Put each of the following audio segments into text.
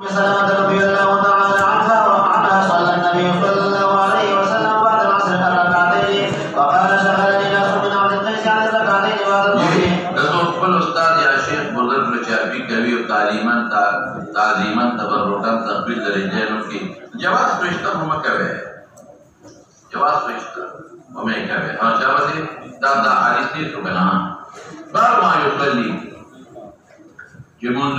سلمة رضي الله تعالى عنها صلى النبي صلى الله عليه وسلم بعد العصر ركعتين وقال شغلني ناس من عبد القيس عن الركعتين بعد الظهر. رسول كل استاد يا شيخ بزرگ چابی کوي او تعلیما تبرکان تقبیل لرجالو کې جواز پښته هم کوي جواز پښته هم کوي او جواز دا حدیث دی کنه بار ما يصلي منذ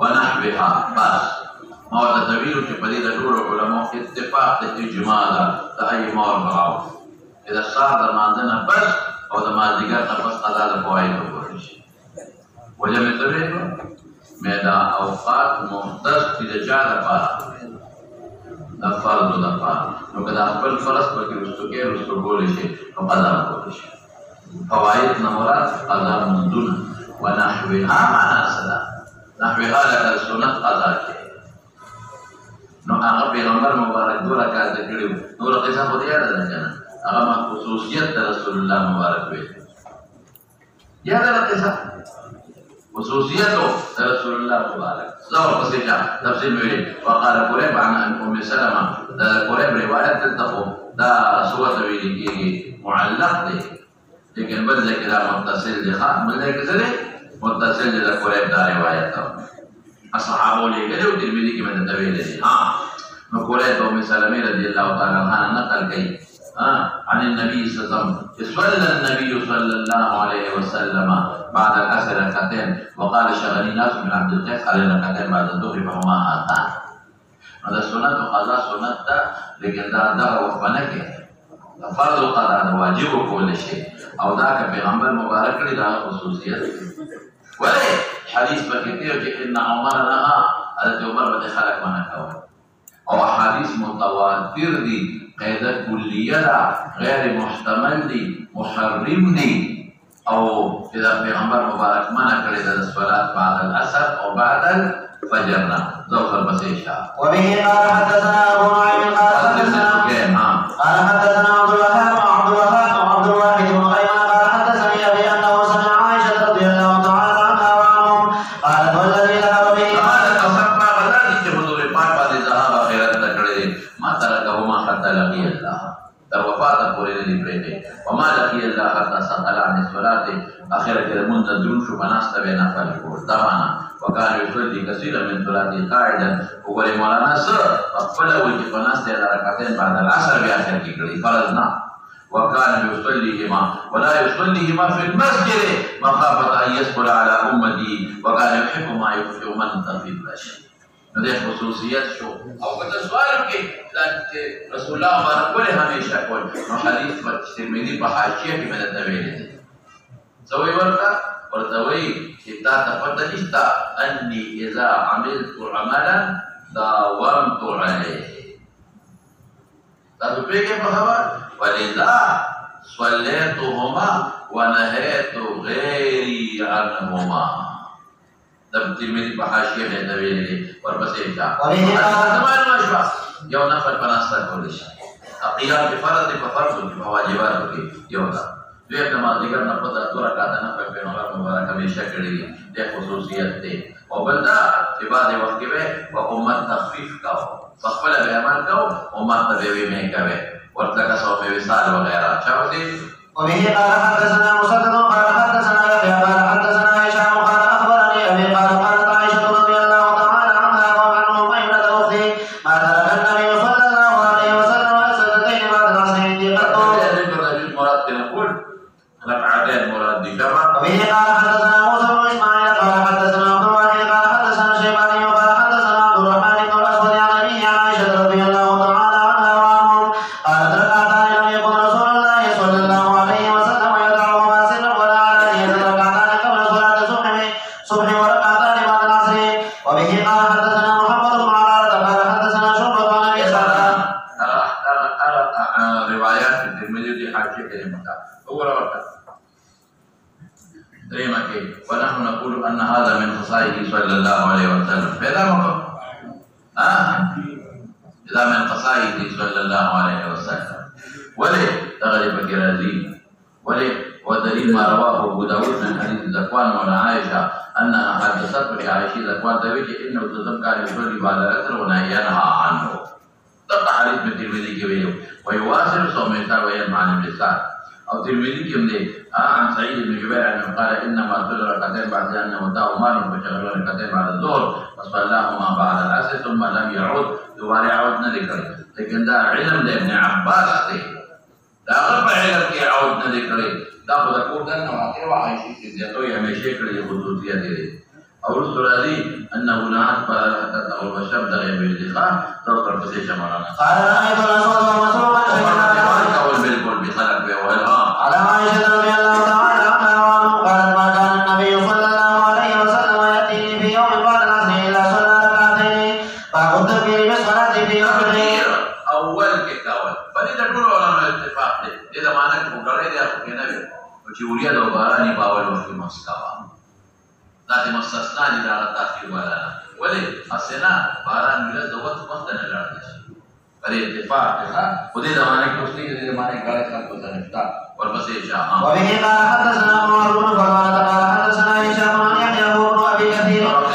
ونحوها بس مواد طويل چې په دې د ټولو علماء اتفاق د اجماع ده د اي مور براو اذا صار د ماندنه بس او د مازیګر نه بس قضا د فوائد وګورئ وجه مې ته مېدا اوقات مختص دي د چا لپاره د فرض لپاره نو کله خپل فرض پکې رسوګي رسوګول شي او قضا وکړي شي فوائد نمرات قضا منذون ونحوها معنا صدا نحوها لك السنة قضا کې نو هغه پیغمبر مبارک دوه رکعات کړي نور قصه خو دې یاد ده کنه هغه خصوصیت رسول الله مبارک وي یاد ده قصه خصوصیت رسول الله مبارک زور پسې ځه تفصیل ویلي وقال قريب عن ام سلمة دا قريب روایت ته دا سورۃ ویلي کېږي معلق دی لیکن بل ذکر متصل دی خان بل ذکر متصل دی قريب دا روایت اصحابو لګلو ترمذی کې مده ویل دي ها نو قريب ام سلمہ رضی الله تعالی عنها نقل کړي عن النبي صلى الله عليه وسلم صلى النبي صلى الله عليه وسلم بعد العصر ركعتين وقال شغلني ناس من عبد القيس على ركعتين بعد الظهر فهما هاتان هذا سنة وقضاء سنة لیکن دا وقفنه کې فرض قضاء واجب کول شي او دا که پیغمبر مبارک لري دا خصوصیت ولی حدیث پکې دی چې ان عمر نهى حضرت عمر به خلق منع کول او احادیث متواتر دي قاعده کلیه ده غیر محتمل دي محرم دي او اذا پیغمبر مبارک منع کړی د صلات بعد العصر او بعد الفجر نه ظهر بس عشاء وبه قال حدثنا ابو نعيم قال حدثنا عبد الوهاب وعبد الواحد بن خيمان قال حدثني ابي انه سمع عائشه رضي الله تعالى عنها وعنهم قالت والذي ذهب به قالت اصحاب غلطي چې حضور پاک باندې ذهاب اخرت تکړه ما ترکهما حتى لقي الله تر وفات پورې نه پرېږي وما لقي الله حتى سقل عن الصلاه اخرت المنذ دون شو بناسته به نفل کول دا معنا وكان يصلي كثيرا من صلاته قاعدا وګورې مولانا سره خپل وجه بناسته رکعتين بعد العصر بیا اخر کې کړی فرض نه وكان يصليهما ولا يصليهما في المسجد مخافة أن يسهل على أمتي وكان يحب ما يحب من في البشر هذه خصوصيات شو أو كذا سؤال كي رسول الله بارك وله هميشه كل حديث الترمذي بحاشية من التبعين سوي ورتوي kita dapat kita أني إذا عملت عملا داومت عليه تاسو پیګه په خبر ولذا صليتهما ونهيت غيري عنهما ترمذي په حاشیه کې دا ویلي ورپسې ښه زمانه مشوا یو نفر پناسته کول شي قیام په فرض په فرض او په واجبات کې یو دا دوی د مازیګر نه په دغه رکعات نه په پیغمبر مبارک همیشه کړی دی خصوصیت دی او بل دا چې بعد وخت کې به امت تخفیف کاو خپل به عمل کاو امت ته به مې کوي ورته کا سو به وصال وغیرہ چاو دي وبه قال حدثنا مسدد قال حدثنا يحيى قال حدثنا هشام قال اخبرني ابي قال قالت عائشه رضي الله تعالى عنها وعنهم ايمنه اختي ما ترك النبي صلى الله عليه وسلم سجدتين بعد العصر عندي قط مراد نقول ركعتين مراد دي جمع وبه قال حدثنا موسى بن اسماعيل قال حدثنا عبد الواحد قال حدثنا شيباني قال حدثنا عبد الرحمن بن الاسود عن ابيه عن عائشه رضي الله تعالى عنها وعنهم قالت ركعتان لم يكن رسول الله صلى الله عليه وسلم يدعوهما سرا ولا علانية ركعتان قبل صلاة الصبح وركعتان بعد العصر وبه قال حدثنا محمد بن عرارة قال حدثنا شعبة عن ابي سعد روايات الترمذي دي حاشيه كلمه هو رواه terima kasih. ونحن نقول أن هذا من خصائصه صلى الله عليه وسلم. بهذا مقام. إذا من خصائصه صلى الله عليه وسلم. ولي تغلب كرازي ودليل ما رواه أبو داود من حديث ذكوان وعن عائشة أنها حدثته عائشة ذكوان تبيجي إنه تزم كان يصلي بعد العصر ونهينها عنه. تبقى حديث من ترمذي كبير ويواصل صوميتا وينمع النساء أو ترمذي كم عن سعيد بن جبير أنه قال إنما صلى ركعتين بعد أن وداه مال فشغل ركعتين بعد الظهر فصلاهما بعد العصر ثم لم يعود دوباره يعود ذكر. لكن ده علم ابن عباس دا غرب علم کې عود نه دی کړی دا خو د کور دننه واقع وه عایشې چې زیاتوی همیشې کړي خصوصیت یې او وروسته راځي انه نهت حتى تغرب الشمس غير باللقاء تذكر بسيشه مولانا قال رأيت الأسود ومسروقا شيئا قول بالكل بخلق بأولها على عائشة رضي الله تعالى عنها وعنه قالت ما كان النبي صلى الله عليه وسلم يأتيني في يوم بعد العصر إلا صلى ركعتين فكنت في بالصلاة في أخره اول کې کاول په دې د ټولو علماء اتفاق دی دې زمانه کې وګړی دی خو کې نه وي چې وریا د باراني باول وخت مسکاوه دا د مستثنا دي دا تاخير ولا ولې اسنه باران ویل د وخت نه لاړ شي پر اتفاق ده په دې زمانه کې اوس دې زمانه کې کار څه کوته نشتا ورپسې شاه وبه قال حدثنا عمر بن فضالة قال حدثنا هشام عن يحيى بن أبي كثير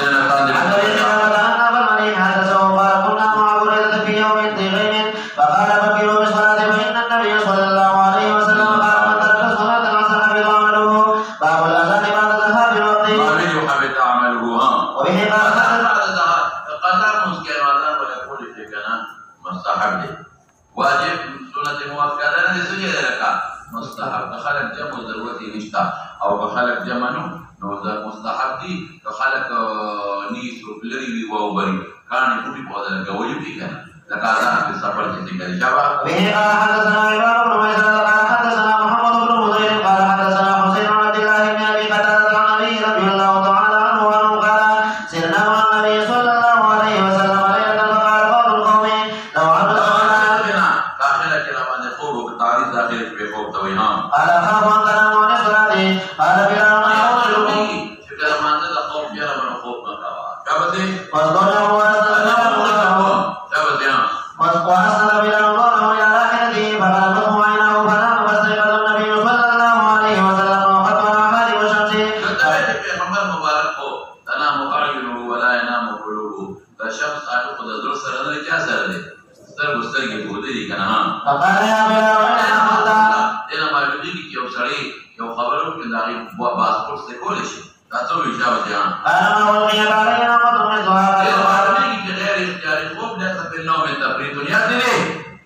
واجب سنت مؤکده نه دي سجده لکه مستحب د خلق جمع ضرورت نشته او په خلق جمع نو د مستحب دي د خلق نیس او لري وي او بری کانه پټي په دغه لګولې دي کنه لکه اذان په سفر کې څنګه شابه به حدثنا عباد بن ميسر قال حدثنا محمد بن مضير قال حدثنا حسين بن عبد الله بن ابي قتاده عن ابي رضي الله تعالى عنه وعنه قال سرنا مع النبي صلى الله عليه وسلم ليله فقال بعض القوم لو عبد قال أخاف أن تناموا عن الصلاة قال بلال ما يقول وأسند بلال ظهره إلى راحلته فغلبته عينه فنام فاستيقظ النبي صلى الله عليه وسلم وقد طلع خالب الشمس تنام أعينه ولا ينام قلوبه فالشمس أعتقد درس لنا الجاسر سترګې بودې دي کنه فقال يا بلال دنه معلومه دي چې یو سړی یو خبرو کې دا غي پاسپورت څه کول شي دا څه وی شاو ځان انا ولقي علينا قطر من ظهر معلومه دي چې غیر اختیاري خوب ليس في النوم تفريط يدري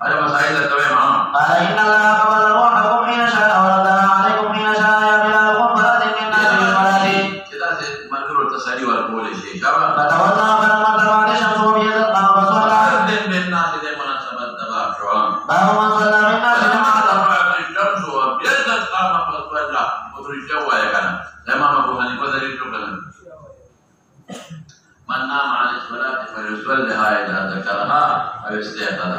هذا مسائل تمام قال ان الله قبل روحكم حين شاء وردها عليكم حين شاء يا بلال قم فأذن من الناس بالصلاة كذا منظور التسالي والقول شيء شباب فتوضأ فلما ارتفعت الشمس وبيضت قام فصلى أذن بالناس دي مناسبة تبع شعار باب من صلى بالناس جماعة من نام عن الصلاة فليصلها إذا ذكرها أو استيقظ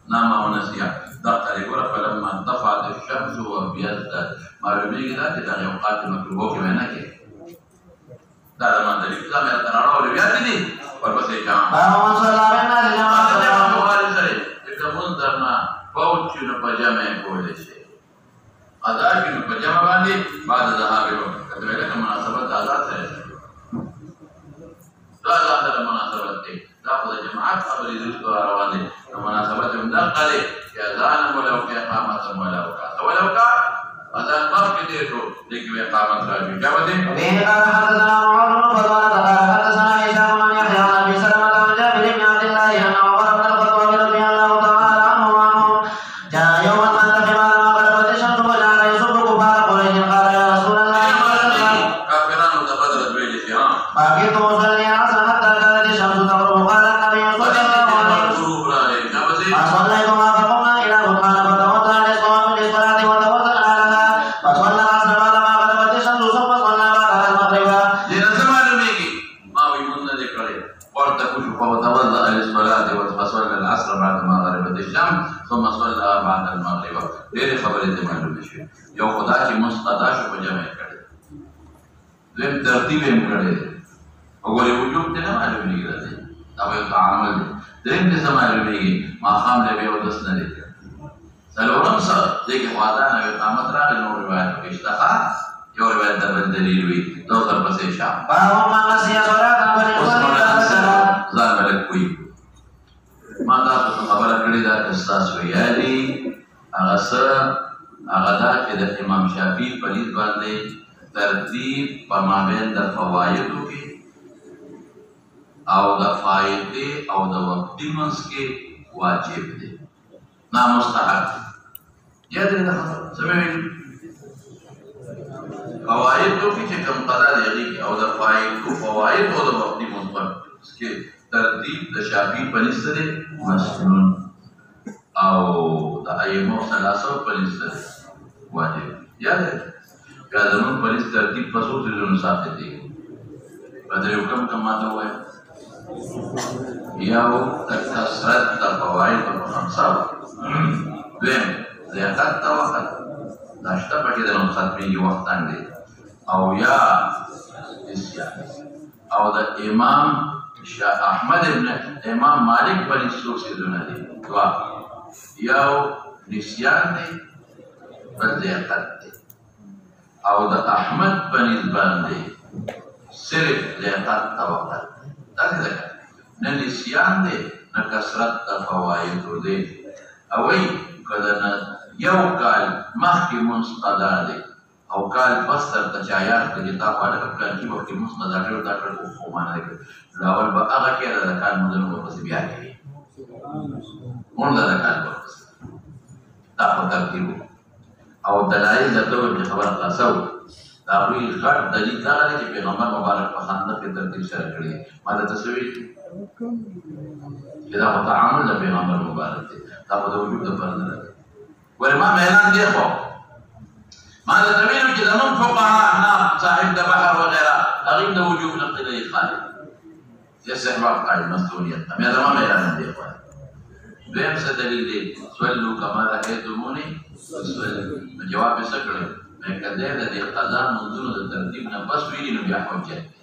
نام ونسيها دخل يقول فلما انطفأت الشمس وابيضت معلومه دا چې دا یو اوقات مکروه کې وینا کې دا د مندلې دا مې تراړو لري بیا دي ورپسې ځم باب من صلى بالناس جماعة چې کوم درنا پوهچ نه پجامه کولې شي ادا کې په جمع باندې بعد ذهاب وروته کله له مناسبت آزاد سره دا د مناسبت دی دا په جماعت خبرې د روان دي مناسبت هم نه قلي چې اذان ولو کې اقامت ولو کا اذان ما کې دې شو دغه اقامت راځي دا ودی به قال حدثنا عمر بن فضالة قال حدثنا هشام عن يحيى عن ابي سلمة عن جابر بن عبد الله ان عمر بن الخطاب رضي الله تعالى عنه وعنه جاء يوما فانتخب لما غربت الشمس وجعل يصب كفار قريش قال يا رسول الله كافرون تبادر بين الشيعان فكنت اصلي العصر حتى كانت الشمس تغرب قال النبي صلى الله عليه وسلم فصليتما فقمنا الى بطحان فتوضا للصوم للصلاه وتوضا لها فصلى العصر بعدما غربت الشمس ثم صلى بعدها المغرب وتوضأ للصلاة وصلى العصر بعدما غربت الشمس ثم صلى بعد المغرب ډېرې خبرې دې معلومې شوې یو خدا چې مستقدا شو په جمع کړي دویم ترتیب یې کړی وګورئ وجوب دې نه معلومېږي راځي دا یو تعامل دی دریم دې څه معلومېږي ماښام دې بیا اودس نه دی کړی څلورم څه دې کې اذان او اقامت راغلي نو روایت کې شته یو روایت د بل دلیل وي دو تر پسې شام باب من نسي صلاة فليصلي ځان ملک کوي ما تاسو ته خبره کړې ده چې تاسو یادي هغه څه هغه دا چې د امام شافعي په لیدو باندې ترتیب په مابین د فوایدو کې او د فائدې او د وقتي منځ کې واجب دی نه مستحب یاد لرئ څه ویل فوائدو کې چې کوم قضا دی او د فواید او د وقتي منځ کې ترتیب د شافعي په لیست دی مسنون او د ائمه ثلاثه په لیست دی واجب یاد لرئ بیا زموږ په لیست ترتیب په څو ځایونو ساتل دي په دې حکم کوم ماته وایي یو کثرت د فواید په خمسه دویم زیادت د وخت دا شته پکې د نو ختمي وخت دی او یا او د امام شاه احمد ابن امام مالک په لیستو سيزونه دي دوا یو نسیان دی بل زیادت دی او د احمد په نسبت دی صرف زیادت د وخت دا څه نه نسیان دی نه کثرت د فواید دی او وی کله یو کال مخکې منقضا دی او کال پس تر تچایات کې تا په اړه کله چې وخت منقضا کړو دا کړو خو معنا دی راول به هغه کې د کال مدن په څه بیا کوي مونږ دا کال ورپس دا په ترتیب او دلایل د دوه خبره تاسو دا وی غټ دلیل دا دی چې پیغمبر مبارک په خندق کې ترتیب سره کړی ما دا تصویر دا په تعامل د پیغمبر مبارک دی دا په وجود د پرده ده ولما اعلان دی خو ما دا تویل چې زمون فقها احناف صاحب د بحر وغيرها هغه د وجوب نقل دی خالد استحباب قائل مسئولیت مې دا ما اعلان دی خو دویم څه دلیل دی صلوا كما رأيتموني جواب یې څه کړو مې کده د قضا منظور د ترتیب نه بس ویلی نو بیا حجت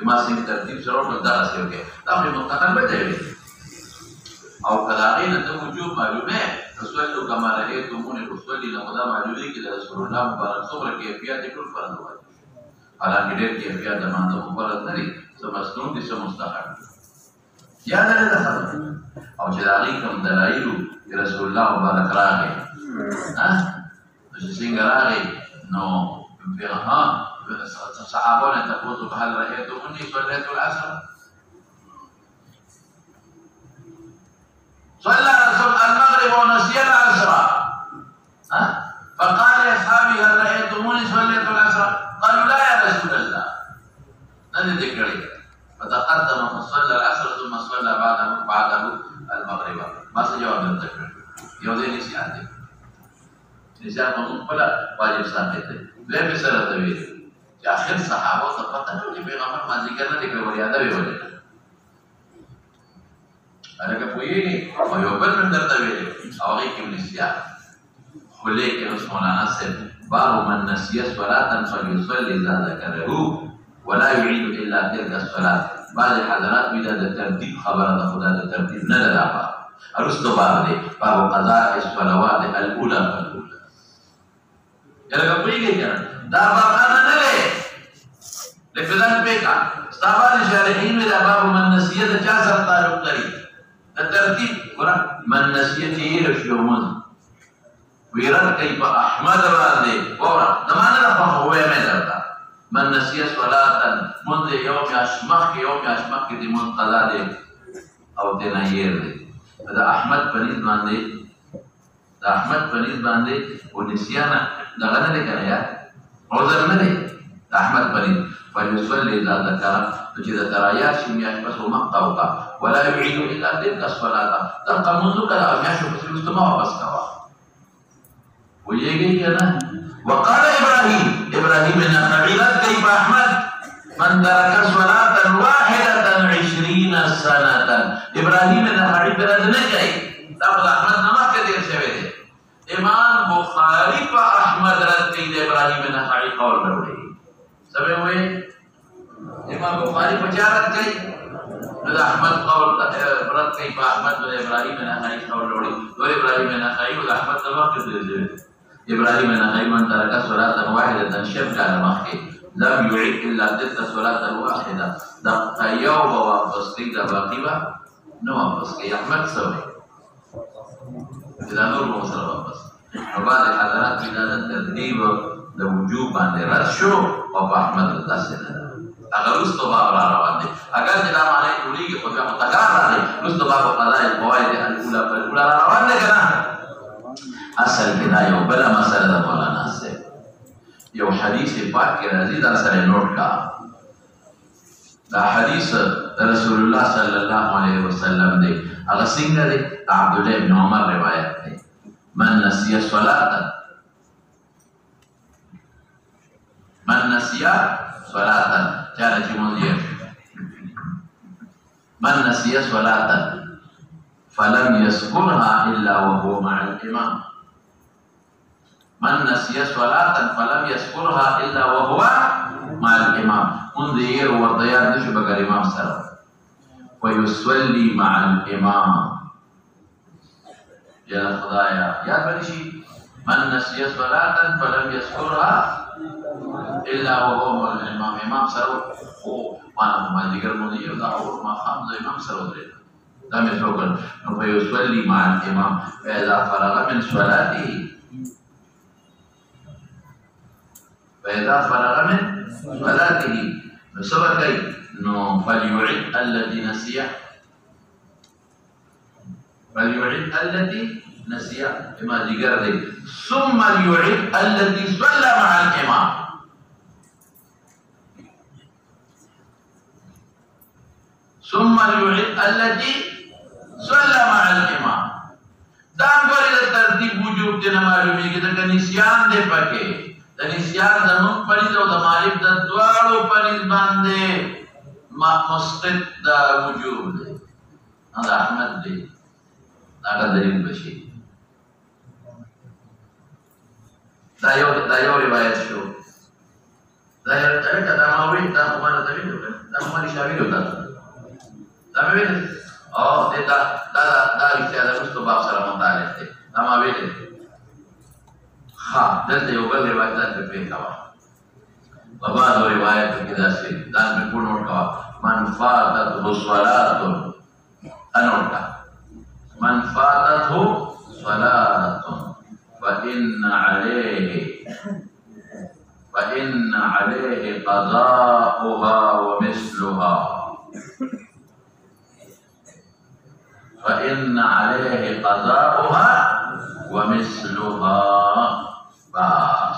ما څنګه ترتیب سره ټول دا راځي دا په مقدمه به دی او کلاغین ته وجوب معلومه رسول کما رأيتموني رسول له خدا معلومه کې د رسول الله مبارک څومره کیفیت ټول فرض وایي حالانکه ډېر کیفیت د مانځه مفرد نه دي څه مسنون دي څه مستحب یاد لرئ دا او چې دا کوم دلایل رسول الله مبارک راغی څنګه راغی نو صحابه تقول هل رأيتموني صليت العصر صلى المغرب ونسي العصر فقال لاصحابه هل رأيتموني صليت العصر قالوا لا يا رسول الله لن ذكري فتقدم فصلى العصر ثم صلى بعده المغرب ما سجوا من الذكر يودي نسيان دي نسيان موضوع بلا واجب ساقط له بسره توي چې اخر صحابه ته پته نه چې پیغمبر ما ذکر نه کوي ورياده وي ولې هغه کوي او یو بل من درته وي او هغه کې نسيان خو لیکن مولانا صاحب باب من نسي صلاه فليصلي اذا ذكره ولا يعيد الا تلك الصلاه بعض حضرات بدا د ترتیب خبره د خدا د ترتیب نه لرا ارستو باندې باب قضاء الصلوات الاولى فالاولى یلګه پیږي دا باب نه لري لکه ځان پیکا استعمال شارحین دا باب من نسیه د چا سره تعلق لري د ترتیب ګره من نسیه یې رشومون ویرات کوي په احمد باندې ګوره د معنا په هوې مې درته من نسیه صلاه منذ يوم اشمخ يوم اشمخ دې منقضا دي او دې نه یې دا احمد پنځ باندې دا احمد پنځ باندې او نسیانه دغه نه کنه یا عذر نه دی احمد پنځ فليصلي اذا ذكر چې د ترايات شمیاش پس مقطع ولا يعيد الا تلك الصلاه تبقى منذ كلا میاشو پس مستمع واپس کوا ویږي کنه وقال ابراهيم النخعي كيف احمد من ترك صلاه واحده 20 سنه ابراهيم النخعي برد نه کوي دا احمد نامه کې دیر شوی دی امام بخاری په احمد رد کوي د ابراهيم النخعي قول وروړي سبه وې امام بخاری په چارت کوي هذا أحمد قول برد كيف أحمد وإبراهيم نخعي قول لوري وإبراهيم نخعي وأحمد الوقت إبراهيم نخعي من ترك صلاة واحدة شبك على مخي لم يعيد إلا تلك صلاة واحدة دقا يوم وفسقي دباقيبا نو فسقي أحمد سوي إذا نور مصر وفس وبعد الحضرات من هذا الترتيب لوجوب عند رشو وفأحمد التسنة agar Mustafa berlawan deh, agar tidak malah uli ke pihak mutakaran deh, Mustafa berkata bahwa dia ula berlawan deh kan? Asal kita yang pada masalah dalam nasib, yang hadis Pak kira tidak saya notkan. Dah hadis Rasulullah Sallallahu Alaihi Wasallam deh, agar singgah deh Abdullah bin Umar riwayat deh, man nasiya salatan, cara cuma dia man nasiya salatan falam yaskurha illa wa huwa ma'al imam man nasiya salatan falam yaskurha illa wa huwa ma'al imam mundir wa dayar nishu bagar imam salam wa yusalli ma'al imam ya khudaya ya banishi man nasiya salatan falam yaskurha إلا وهو الإمام إمام سرور وأنا ما ذكر مني يدعو ما خمس إمام سرور لم يتركن فيصلي مع الإمام فإذا فرغ من صلاته سبق إنه فليعد الذي نسيه إما ذكر ثم ليعد الذي صلى مع الإمام ثم ليعد الذي صلى مع الإمام dan boleh tertib wujud di nama Nabi kita kenisyan de pakai kenisyan dan panis atau marif dan dua panis bande masjid da wujud ada Ahmad de ada dari Bashir dayo riwayat show dayo tadi kata Mawid dan Umar tadi tu kan dan Umar Syawir tu tapi oh dia dah bicara Mustafa sallallahu alaihi wasallam nama beda ha dan dia ubah riwayat berbeda bapak riwayat kita sih dan berpunur kawan manfaat salatun anurka manfaat salatun fa inna alaihi qada'uha wa misluha فإن عليه قضاؤها ومثلها بس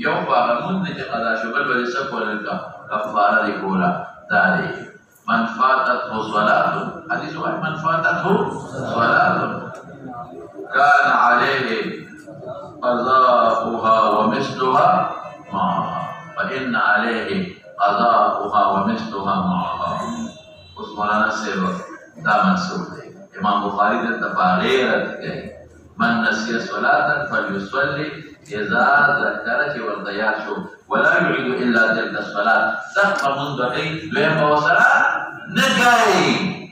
يوم فاهمون نجي قضاء شغل بلسة قولنك كفارة لكولا داري من فاتته صلاة حديث واحد من فاتته صلاة كان عليه قضاؤها ومثلها معها فإن عليه قضاؤها ومثلها معها اسمنا نسير دا منسوب إمام بخاري التفاغير من نسي صلاة فليصلي إذا ذكرت والضياع ولا يعيد إلا تلك الصلاة تقبل منذ حين لما وصل نجاي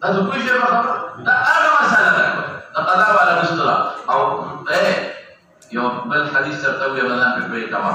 هذا كل شيء لا أنا مسألة تقدم على مصطلح أو يوم بالحديث ترتوي بدنا في البيت كمان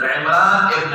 عمران ابن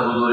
حضور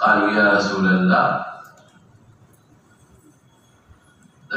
قالوا يا رسول الله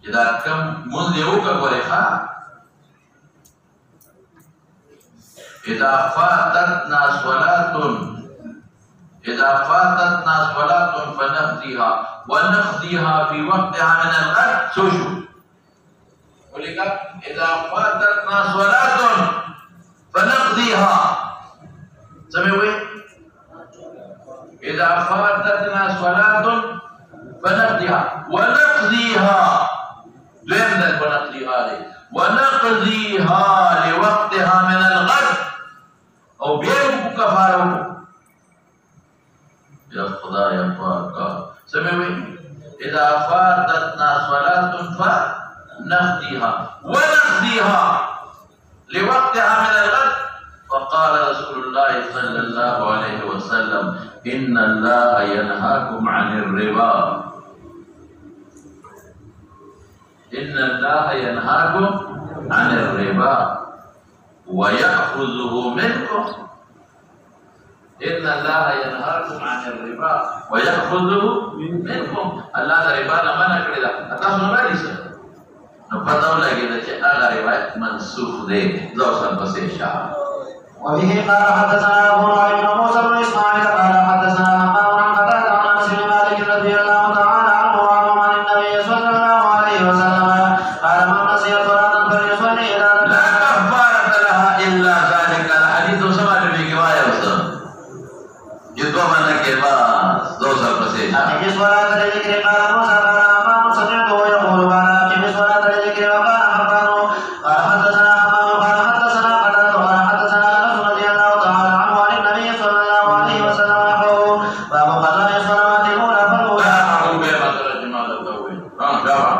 إذا كم منذ كبرها إذا فاتتنا صلاة فنقضيها ونقضيها في وقتها من الغد سوشو ولذا إذا فاتتنا صلاة فنقضيها. سمعوا؟ إذا فاتتنا صلاة فنقضيها ونقضيها ونقضيها لوقتها من الغد أو بيرم كفاره يا خدا يا پاکا. سمعوا؟ إذا فاتتنا صلاة فنقضيها ونقضيها لوقتها من الغد. فقال رسول الله صلى الله عليه وسلم إن الله ينهاكم عن الربا. إن الله ينهاكم عن الربا ويأخذه منكم. إن الله ينهاكم عن الربا ويأخذه منكم. الله الربا لمن أكل أتاسو نبالي سر نفتاو لگی دا چه اغا روایت منسوخ دے. دوسر بسی شاہ. وبه قال حدثنا ابو نعيم بن موسى بن اسماعيل قال حدثنا حمام عن قتادة عن انس بن مالك رضي الله تعالى عنه وعنه عن النبي صلى الله عليه وسلم قال من نسي صلاة فليصلي الى لا كفارة لها إلا ذلك. الحديث سمعت بكواية وسلم جدو من کے بعد دوسر بسی شاہ. أقم الصلاة لذكر قال موسى قال حمام سمعته يقول قال أقم الصلاة لذكر وقال حمام قال حدثنا حمام قال حدثنا قتادة قال حدثنا انس رضي الله تعالى عنه عن النبي صلى الله عليه وسلم نحوه باب قضاء الصلوات الأولى فالأولى.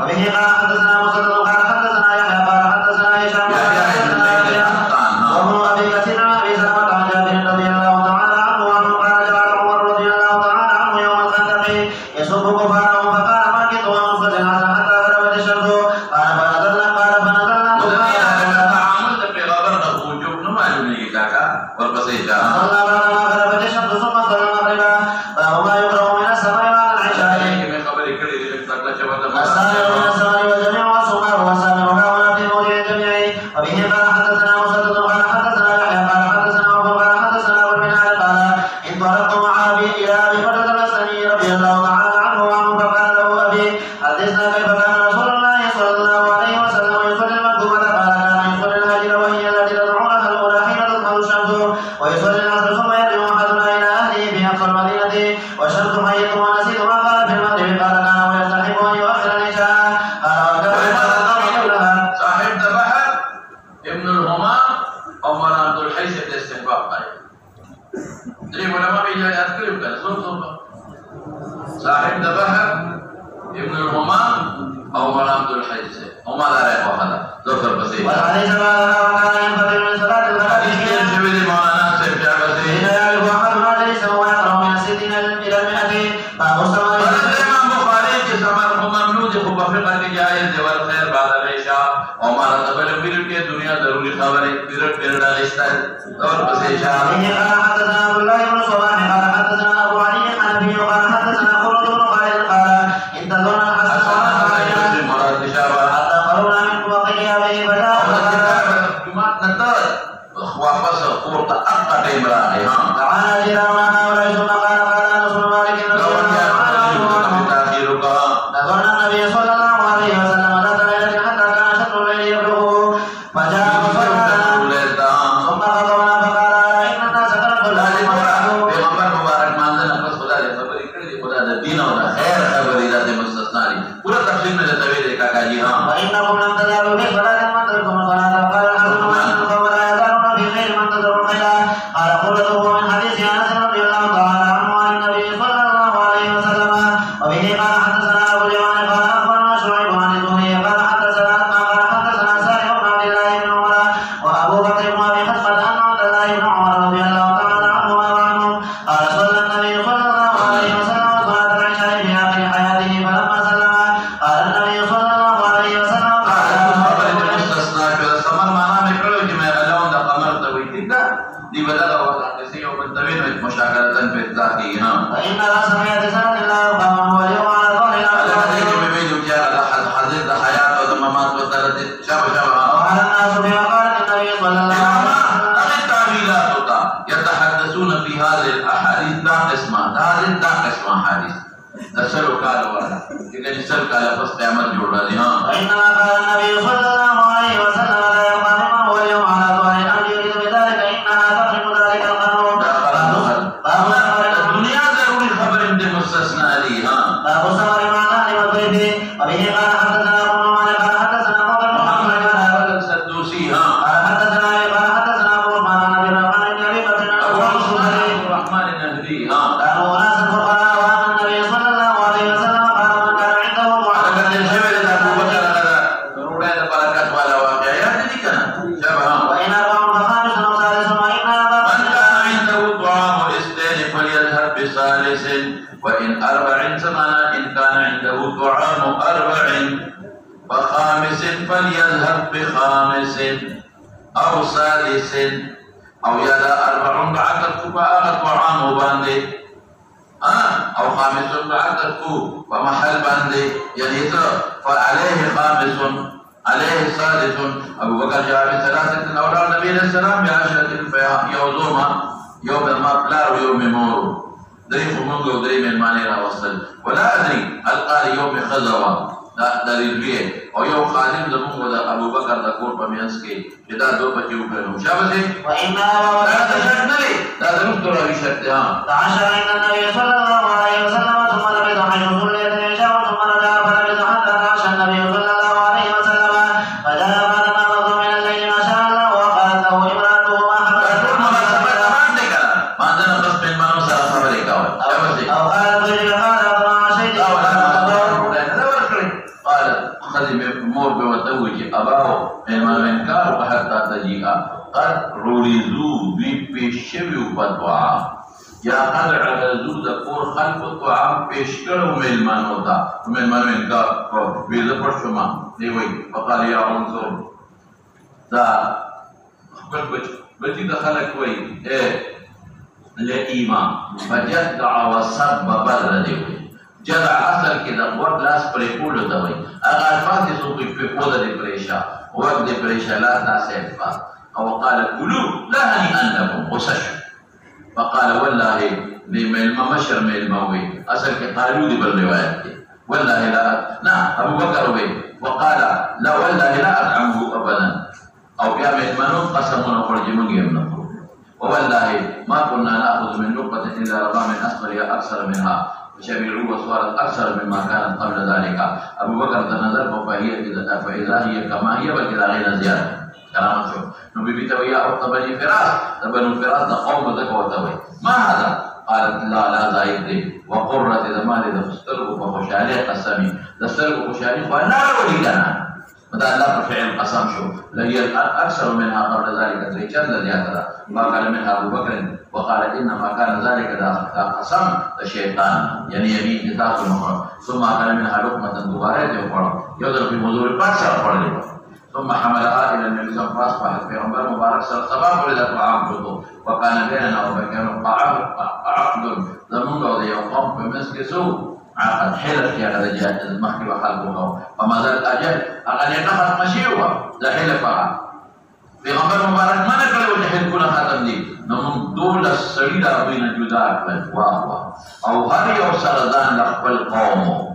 وبه قال حدثنا مسدد قال حدثنا يحيى قال حدثنا هشام قال حدثنا وابن أبي كثير عن أبي سلمة عن جابر رضي الله تعالى عنه قال جعل عمر رضي الله تعالى عنه يوم الخندق يسب كفارهم فقال مركز وانصت الحسن حتى غربت الشمس قال فنزلنا صلى بعد ما غربت الشمس ثم صلى المغرب. باب ما يكره من السماء بعد العشاء. السامع من السماء والجميع والسماء والسامع هؤلاء في موضع الجميع. وبه قال حدثنا مسدد قال حدثنا يحيى قال حدثنا عمر قال حدثنا ابو المنهال قال انطلقت مع ابي الى ابي بكر الاسلمي رضي الله تعالى عنه وعنه فقال له ابي حدثنا كيف كان رسول الله صلى الله عليه وسلم يصلي المكتوبة. قال كان يصلي الهجر وهي التي تدعونها الاولى حين تظهر الشمس ويصلي العصر ثم يرجع احدنا الى اهله في اقصى المدينه والشمس حية ونسيت ما قال في المغرب. قال كان ويستحب ان يؤخر العشاء. قال وكان صاحب البحر ابن الهمام عمر عبد الحي سے استحباب پائے. دري علماء بھی یہ یاد کرو کہ صاحب البحر ابن الهمام عمر عبد الحي سے عمر رہے وحدا دوسر بسی. وحديث قال وكان ينبغي من صلاة الغداء مولانا سے کیا بسی حين يعرف احد مجلسه ويقرأ من 60 الى 100. باب السماء. امام بخاری کے سمر ممنوع کو بفقہ کی جائز دیور خیر بعد العشاء. عمر تبل پھر کے دنیا ضروری خبر ہے پھر ڈالتا ہے اور بسی شاہ. وبه قال حدثنا عبد الله بن صباح قال حدثنا ابو علي الحنفي قال حدثنا خالد بن خالد قال انتظرنا الحسن حتى قررنا من وقتها به فجاء واپس پورتا اب کا ٹائم رہا ہے. ہاں تعالى جيراننا هؤلاء ثم قال انس بن مالك رضي الله عنه نظرنا النبي صلى الله عليه وسلم ذات ليلة حتى كان شطر الليل يبلغه فجاء فصلى ثم خطبنا فقال ان الناس قد صلوا. پیغمبر مبارک مانزل اپس خدا دے خبری کردی خدا دے دین اور خیر خبری ذات مستثناری پورا تفصیل میں جاتا ہوئے دیکھا کہ جی ہاں فإنكم لم تزالوا في صلاة ما تركم صلاة. قال الحسن وإنكم لا يزالون في خير من تزروا الخير. قال قلته من حديث أنس رضي الله تعالى عنه عن النبي صلى الله عليه وسلم. وبه قال حدثنا أبو اليمان قال أخبرنا شعيب عن الزهري قال حدثنا سالم بن عبد الله بن عمر وأبو بكر بن أبي حسمة أن عبد الله بن عمر رضي الله تعالى عنهما وعنهم قال صلى النبي صلى الله عليه وسلم صلاة العشاء في آخر حياته فلما سلم قال النبي صلى الله عليه وسلم دی بدل اور کسی یوم طویل میں مشاغلتاً پہ ذاتی ہاں وإن رأس مئة سنة لا يقام هو اليوم على ظهر الأرض. میں جو کیا حضرت حیات و ممات و درد شب وقال الناس بما قالت النبي صلى الله عليه وسلم. التعويلات ہوتا يتحدثون في هذه الاحاديث دا قسم حدیث دسل قال والا لیکن سر قال بس قیامت جوڑ رہا ہے. ہاں وإنما قال النبي صلى الله وبه قال حدثنا ابو نعمان قال حدثنا محمد محمد السدوسي قال حدثنا ابو عثمان عن ابي الرحمن بن ابي بكر عبد الرحمن النهدي كانوا اناسا فقراء وان النبي صلى الله عليه وسلم قال من كان عنده وان اربع فخامس او ثالث وان ابا من كان عنده طعام الاثنين فليذهب بثالث وإن أربع سمعنا إن كان عنده طعام أربع فخامس فليذهب بخامس أو سادس أو يلا أربع بعدك فأغت طعام باندي أو خامس بعدك ومحل باندي يعني فعليه خامس عليه سادس. أبو بكر جاء بثلاثة أولى النبي عليه السلام ب10 يوزوما يوم المطلع ويوم مور دري خمونغ ودري من ماني راوصل ولا أدري هل قال يوم خزوة لا دليل بيه أو يوم خادم زمونغ دا أبو بكر دا كور بميانسكي جدا دو بچيو كرنو شابسي وإنما لا تشك نلي لا تنفتر أبي شكتها تعشى عند النبي صلى الله عليه وسلم ثم لبث حيث صليت العشاء ثم رجع فلبث حتى تعشى النبي صلى الله عليه وسلم فجاء بعدما مضى من الليل ما شاء الله وقالت له امرأته ما حبت ما عندنا قصد من ما نوصل خبرك أو قال بجل قال أطمع شيء قال خذ مور بوتوج أباه من كار حتى تجيء قد رولزو بيشبه بدعاء یا قد عرضو دا پور خلق طعام پیش کرو ملمانو تا ملمانو انکار ویزا پر شما دیوئی فقال یا عنصر دا خبر بچی دا خلق وی لئیما فجدع وصب بر دیوئی جدع اصل کی دا وقت لاس پریپولو دا وی اگر فاتی سو کچھ پی پودا دی پریشا وقت دی پریشا لا تاسیت فا وقال کلو لا هنی انکم وسشو فقال والله لمن مشر من الموي أصل قالوا لي بالروايات والله لا نعم أبو بكر بي وقال لا والله لا أطعمه أبدا أو بيعمل منون قسم ونخرج من يمنه ووالله ما كنا نأخذ من نقطة إلا رضا من أسفلها أكثر منها فشبعوا وصارت أكثر مما كانت قبل ذلك. أبو بكر تنظر فإذا هي كما هي بل إذا غير زيادة كلام شو نبي بتويا أو بني فراس بنو فراس قوم ذكر وتوي ما هذا قالت لا زايد وقرة زمان إذا فستروا فخشالي قسمي تستروا خشالي فأنا وليدنا متى لا فعل قسم شو لهي أكثر منها قبل ذلك رجال الذي هذا ما قال منها أبو بكر وقال إنما كان ذلك قسم الشيطان يعني يمين كتاب المخرج ثم قال منها لقمة دوباره يضرب في مزور بكسر ثم حملها الى النبي صلى الله عليه وسلم فاصبحت في عمر مبارك صلى الله عليه وسلم ولدت معه وكان بيننا وبينهم عقد ضمن وضي وقوم بمسك سوء عقد حلف يا هذا جاء المحكي وخلقه فما زال الاجل اقل ينخط مشيوه لا حلفها في عمر مبارك ما نقل وجهل كل خاتم دي نمون دول السريدة بين جدار وهو او هل يوصل ذان لقبل قومه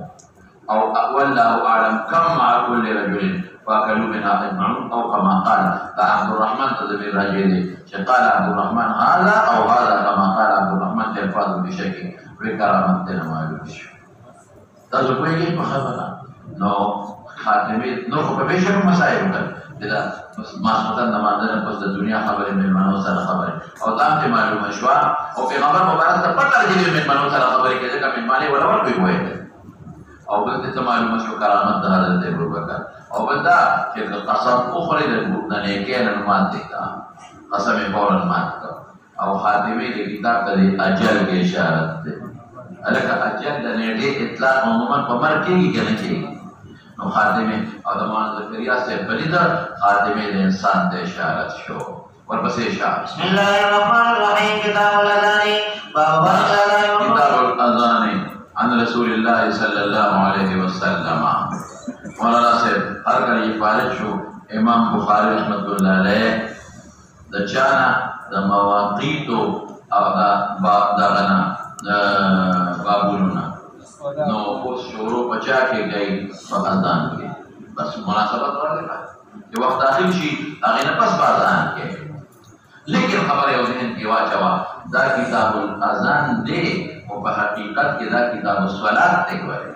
او والله اعلم كم مع كل رجل فاكلوا منها اجمعون او كما قال عبد الرحمن تدبير راجيدي قال عبد الرحمن هذا او هذا كما قال عبد الرحمن تلفاظ بشكل بكرامتنا ما يلوش تذكرين بخبرنا نو خاتمي نو خبرشم مسائل كده ما سمعنا نماذج بس الدنيا خبر من منوسر خبر او تام معلومه شوا او في خبر مبارك پتہ لگی من منوسر خبر کے کہ من مالے ولا کوئی ہوئے او بل ته معلومه شو کرامت د حضرت ابو بکر او بل دا چې قسم اخرى د نه کې نه مانته تا قسم فورا مانته او خاتمه د کتاب د اجل کې اشاره ده الکه اجل د نه دې اطلاق عموما په مر کې نه کېږي نو خاتمه او د مان ذکریا سے بلیدا خاتمه د انسان د اشاره شو ورپسې اشاره بسم الله الرحمن الرحیم کتاب الاذان باب کتاب الاذان عن رسول الله صلى الله عليه وسلم. مولانا صاحب هر کله فارغ شو امام بخاری رحمت الله علیه د چانا د مواقیت او د غنا بابونو نو اوس شروع بچا کې گئی په اذان کې بس مناسبت ورته چې وخت اخر شي هغه نه پس اذان کې لیکن خبر یو ذهن کې واچوا دا کتاب الاذان دی او په حقیقت کې دا کتاب الصلات ته وایي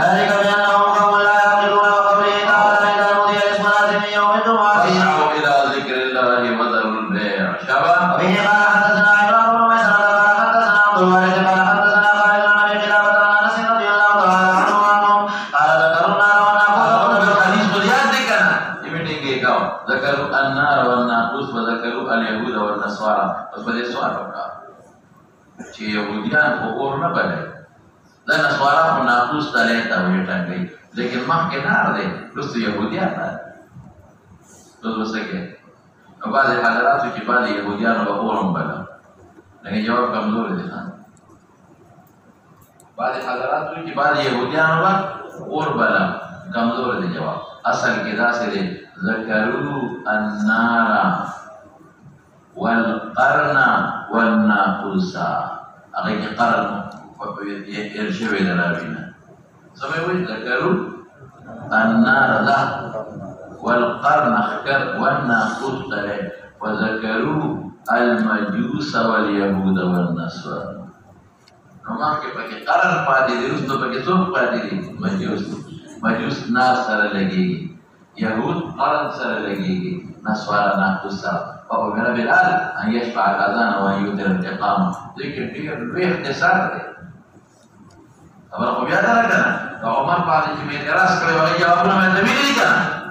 ذلك بأنهم قوم لا يعقلون وقوله تعالى إذا نودي للصلاة من يوم الجمعة فاسعوا إلى ذكر الله وذروا البيع شباب وبه قال حدثنا عمران بن مسعود قال حدثنا عبد الوارث قال حدثنا خالد بن أبي خلافة عن أنس رضي الله تعالى عنه قال ذكروا النار والناقوس الحديث بنياد ذكرنا يمين كاو ذكروا النار والناقوس وذكروا اليهود والنصارى بس بدي سؤال بقى چې يهوديان خو اور نه بلل دا نصارا خو ناقوس تلې ته وې ټنګي لیکن مخکې نار دی رسو يهوديان نه نو وسکه نو بعض حضراتو چې بعض يهوديان به اور هم بلل لیکن جواب کمزور دي بعض حضراتو چې بعض يهوديان به اور بلا کمزور دی جواب اصل کې داسې دی ذکروا النار والقرن والناقوس هغه کې قرن یې شوی دی راوینه سمې وایي ذکروا النار ده والقرن خکر والناقوس ده وذكروا المجوس واليهود والنصارى نما کې پکې قرن پاتې دي اوس نو پکې څوک پاتې دي مجوس نار سره لګيږي يهود قرن سره لګيږي نصارى ناقوس او امر بلال ان يشفع الاذان ويؤثر الاقامه ذکر دې لوی اختصار دی خبره خو بیا ده کنه عمر پاتې چې مې اعتراض کړی وایي جوابونه مې زمینه دي کنه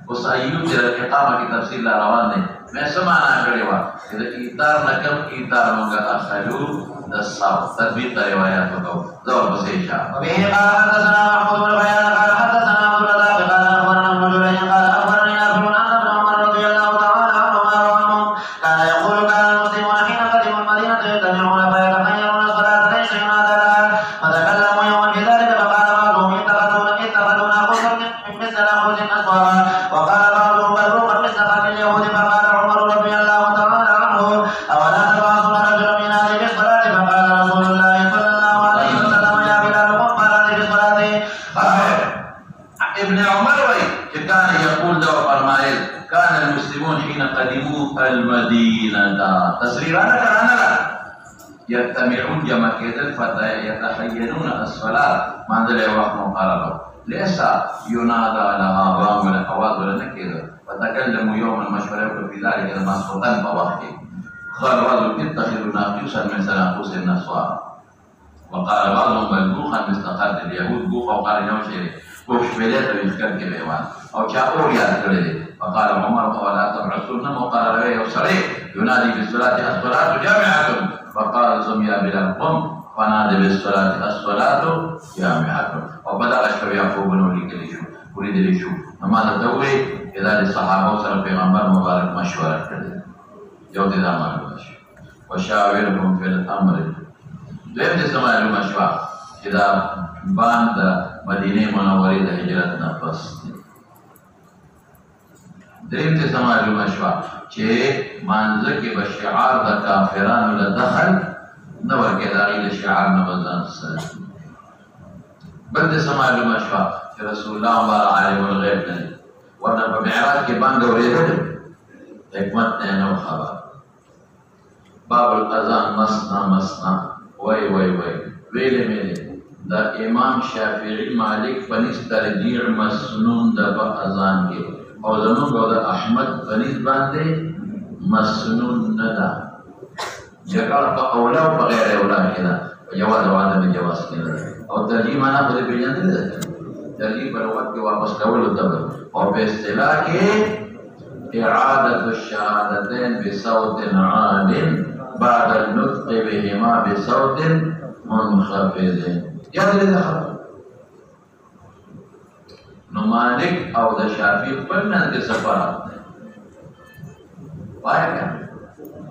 اوس ایؤثر الاقامه کی تفصیل لا روان دی میں سمانا کړی و چې د ایثار نه کم ایثار موږ اخلو د صاحب تطبیق روایت وکړو زور بسې اشاره وبه قال حدثنا محمود بن بيان قال حدثنا عبد الرزاق قال اخبرنا ابن جريج قال اخبرني نافع ان ابن عمر رضي الله تعالى عنهما وعنهم كان يقول كان المسلمون حين قدموا المدينه يجتمعون فيتخيرون الصلاه ليس ينادى لها فتكلموا يوما بذلك فقال بعضهم اتخذوا ناقوسا مثل ناقوس اسوارا وقال بعضهم بل روحا مثل قتل اليهود فقال عمر رضي الله تعالى عنه اولا تبعثون رجلا ينادي بالصلاه فقال رسول الله صلى الله عليه وسلم يا بلال قم فنادي بالصلاه ابن عمر وی کہ کان یقول دو فرمائے کان المسلمون حين قدموا المدینہ تصریرانا کرانا یتمعون جمع کېدل یتحینون الصلاة منزل وقت مقرر لیسا ينادى لها بام ولا اواز ولا نکېدل وتكلموا يوم المشورة في ذلك المسقطا فوحده قال بعضهم اتخذوا ناقوسا مثل ناقوس النصارى وقال بعضهم بل بوخا مثل قتل اليهود بوخا وقال نوشي بوخ شبيلات ويذكر كبيوان او شاء يا كريدي وقال عمر ولا تبعثون وقال ربيع وصريح ينادي بالصلاة الصلاة جامعة فقال سم يا بلال قم فنادي بالصلاة الصلاة جامعة وبدأ اشكر يعقوب بن وليد ليشو نماذا توي إذا للصحابة وصل پیغمبر مبارک مشورہ کرده یو دیده معلومه شو وشاورهم فی الامر دویم دیسته معلومه شو چې دا بان د مدینه منورې د هجرت نه پس دریم دیسته معلومه شو چې مانځه کې به شعار د کافرانو له دخل نه ورکې د هغې د شعار نه به ځان ساتي بل دیسته معلومه شو چې رسول الله مبارک عالم الغیب نه دی ورنه په معراج کې بانګ اورېدل حکمت نه نو خبر باب الاذان مسنا مسنا وای وای وای ویلې مې دا امام شافعي مالک پنځ ترجیح مسنون د اذان کې او زموږ د احمد پنځ باندې مسنون نه ده جګړه په اوله او په غیر اوله کې ده جواز او عدم جواز کې ده او ترجیح معنا په دې پیژندل ده ترجیح پر وخت کې واپس کول ته او په اصطلاح کې اعاده الشهادتين بصوت عال بعد النطق بهما بصوت منخفض یاد لرئ نو مالک او د شافعي په منځ کې سفارت وایي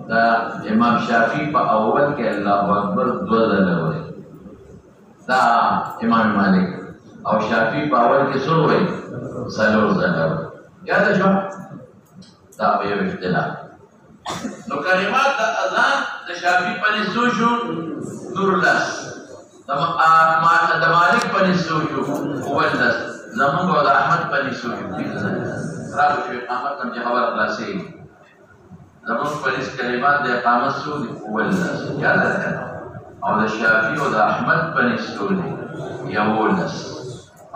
دا امام شافعي په اول کې الله اکبر دو ځله وایي دا امام مالک او شافعي په اول کې څو وایي څلور ځله یاد شو دا په یو اختلاف نو کلمات د اذان د شافعي په نسو شو نور لاس د مالک په نسو شو اول لاس زمونږ او د احمد په نسو شو راغو شو احمد کوم چې خبر خلاصې زمونږ په نس کلمات د اقامت سو دي اول لاس یاد راځه او د شافعي او د احمد په نسو دي یو لاس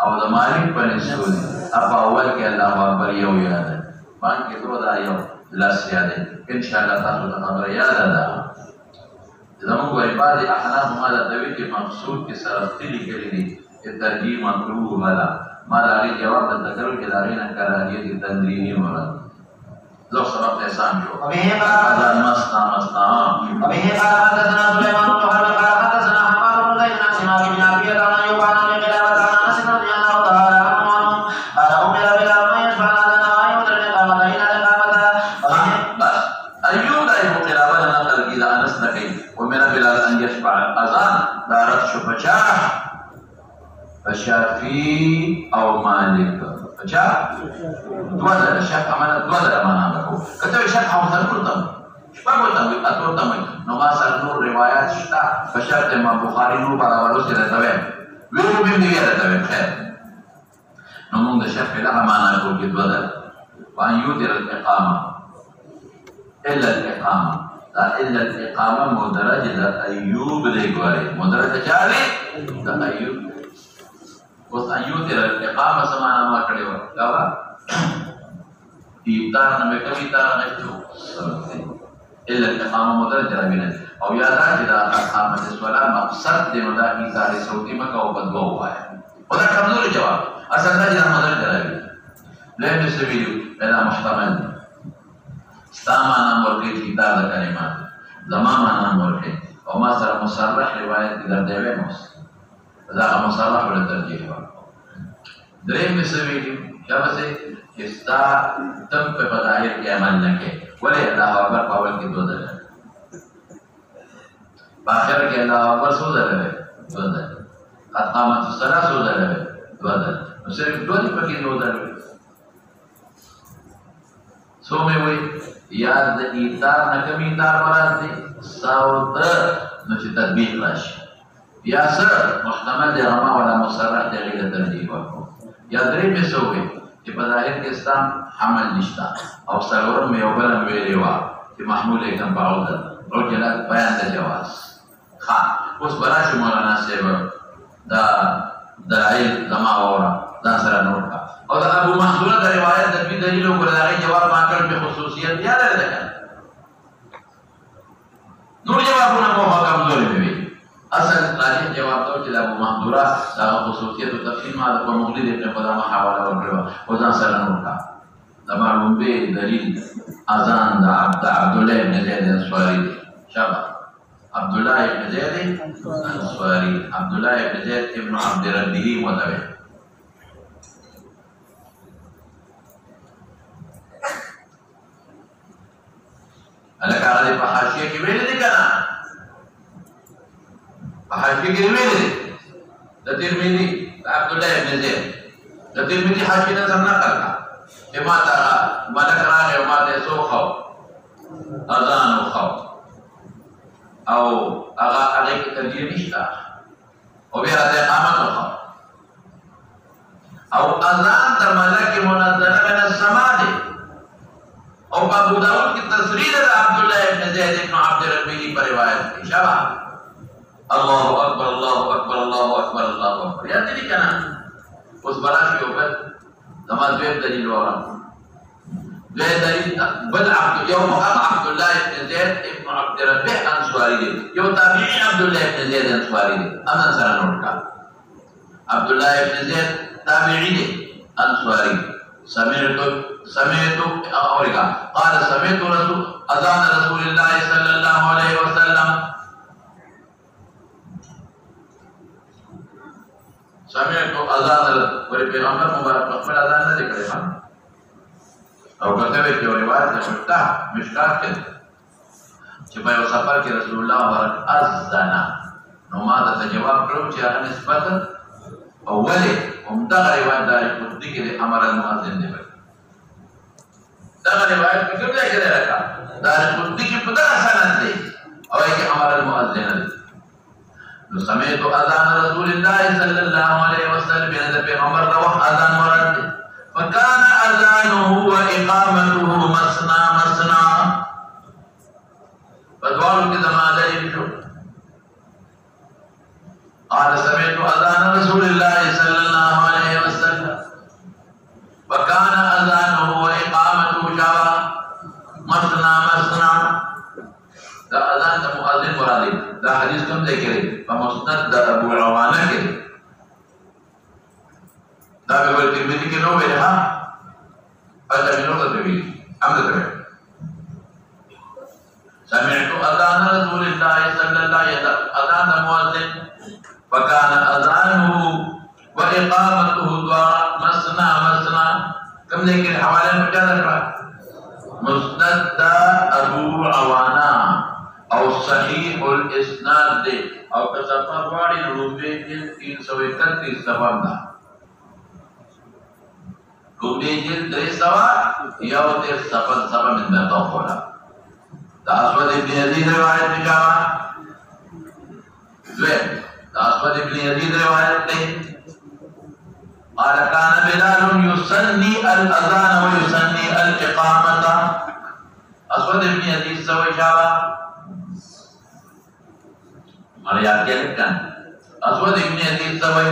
او د مالک په نسو دي اپا اول کې الله اکبر یو یاد باندې دو دا یو لاس یاد ان شاء الله تاسو ته خبر یاد ده زموږ عباد احناف مالا دوی کې مقصود کې سره تللی کړی دي چې ترجیح مطلوب ولا ما دا لري جواب د تکرر کې دا غینه کراهیت تنظیمی مراد لو سبب احسان جو وبه قال مسنا وبه قال حدثنا سليمان بن حرب قال حدثنا حماد بن زيد عن سماك بن عبيد عن ايوب عن ابي قلابه عن انس رضي الله تعالى عنه قال امر بلال ان يشفع لنا ويؤذن الاقامه الى الاقامه بس ايوب دا ابو قلابه نقل الى انس نکي امر بلال ان يشفع الاذان دارت شو بچا فشافعي شافعي او مالك. اچھا دوزر شک امانه دوزر معنا وکړو. کته شک او ضرور ته شپږ ته اتو ته نو ما سره نور روایت شته په شرط امام بخاری نو برابرو سره راځي ویلو به دی راځي خیر نو موږ د شک له معنا کوو کې دوزر وان يدر الاقامه الا الاقامه إلا الإقامة مدرجة أيوب ليقواري مدرجة جاري ده أيوب وس أيوب ترى الإقامة سمعنا ما كده ولا إبتار نمي كم إبتار نشتو إلا الإقامة مدرجة بينه أو يادا جدا أقامة الصلاة مقصد دي مدا إبتار صوتي ما كوا بدو هوا وده كمزور جواب أصلا جدا مدرجة بينه لين نسبيلو بلا محتمل استاما نمبر کے کتاب دا کلمات زماما نمبر کے وما سر مصرح روایت در دیوے موس دا مصرح ولا ترجیح دریم مسویلی شاب سے استا تم پہ بداہر کے عمل نکے ولی اللہ اکبر پاول کی دو در باخر کے اللہ اکبر سو در دو در قد قامت الصلاة سو در دو در صرف دو دی پکی دو در سو میں وی یاد د ایثار نه کمی ایثار مراد دي صوت نو چې تطبیق راشي یا سر محتمل دی رما ولا مصرح دی غیر ترجیح ورکو یا درې په سوې چې په ظاهر کې اسلام حمل نشتا او سرورم یو بل ویلی وا چې محمول کم باور او جلال بیان د جواز ها اوس براشي مولانا صاحب دا دلایل زما اورا دا سره نوٹ کا اور ابو محذور دا روایت د دې دلیلو پر دا جواب ما کړ په خصوصیت یاد لري نور جوابونه مو کمزوري وي اصل راجح جواب دا چې ابو محذور دا خصوصیت او تفصیل ما د مولوی ابن قدامه حواله ورکړو او ځان سره نوٹ کا دا معلوم به دلیل اذان دا عبد الله بن زید الانصاري شابه عبد الله بن زید الانصاري عبد الله بن زید ابن عبد ربه متابع الکه هغه په حاشیه کې ویل دي کنه په حاشیه کې ویل دي د ترمذی عبد الله بن زید د ترمذی حاشیه څنګه کړه چې ما تا ملک راغی او ما ته سو خو اذان خو او هغه کې ترجیح نشته او بیا د اقامت خو او اذان د ملک منزله من السماء او ابو داود کی تصریح ہے عبداللہ ابن زید ابن عبد ربی پر روایت کی شبہ اللہ اکبر اللہ اکبر اللہ اکبر اللہ اکبر یاد نہیں کنا اس براشی اوپر نماز دویم دلیل ورا دویم دلیل بل یوم عبداللہ ابن زید ابن عبد ربی انصاری دی یو تابعی عبداللہ ابن زید انصاری دی امن سرا نوٹ کا عبداللہ ابن زید تابعی دی انصاری سمعت اورika قال سمعت رسول اذان رسول الله صلى الله عليه وسلم سمعت اذان ور پیغمبر مبارک خپل اذان نه کړی او کته وی چې روایت نشته مشکات کې چې په یو سفر کې رسول الله مبارک اذان نو ما ته جواب کړو چې هغه نسبت اوله همدغه روایت دار قطبی کې امر المؤذن دی دا روایت په کوم ځای کې راځي دار قطبی کې په دغه سند دی او یې امر المؤذن دی نو سمعت اذان رسول الله صلی الله علیه وسلم د پیغمبر د اذان مراد دی فكان اذانه واقامته مسنا مسنا بدوالو کې زمانه دی شو قال سمعت اذان رسول الله صلى الله عليه وسلم وكان اذانه واقامته شابا مسنا مسنا دا اذان د مؤذن مراد دا حدیث کوم ځای کې په مسند د ابو عوانه کې دا به ورته مې کې نو ویل ها اته مې نو ته ویل امر ته سمعت اذان رسول الله صلى الله عليه وسلم اذان المؤذن وكان اذانه واقامته مسنا مسنا كم ذكر حوالي مجازر مسند ابو عوانا او صحیح الاسناد دے او کسفر واری روبے کے 331 سبب دا وبيجي دري سوا يوتر سبا من بطوفولا أسود ابن يزيد رواية نجامة زين أسود ابن يزيد رواية قال كان بلال يسني الأذان ويسني الإقامة أسود ابن يزيد سوى شابا مريات كان أسود ابن يزيد سوى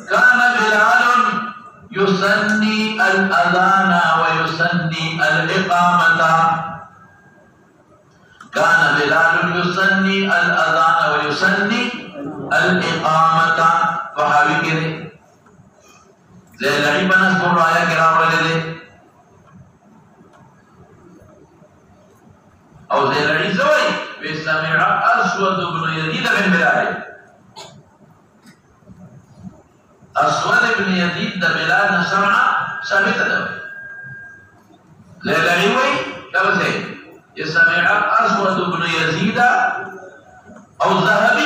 كان بلال يسني الأذان ويسني الإقامة كان بلال يسني الأذان ويسني الإقامة فحاوي كده زي لعيبة نذكر رأيك كرام رجله أو زي لعيب زوي بسمع أسود بن يزيد بن بلال أسود بن يزيد بلال نسمع سمعت دوي زي لعيبي كما زي يسمع أسود بن يزيد أو ذهبي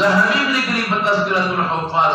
ذهبي بن كليني بتذكرة الحفاظ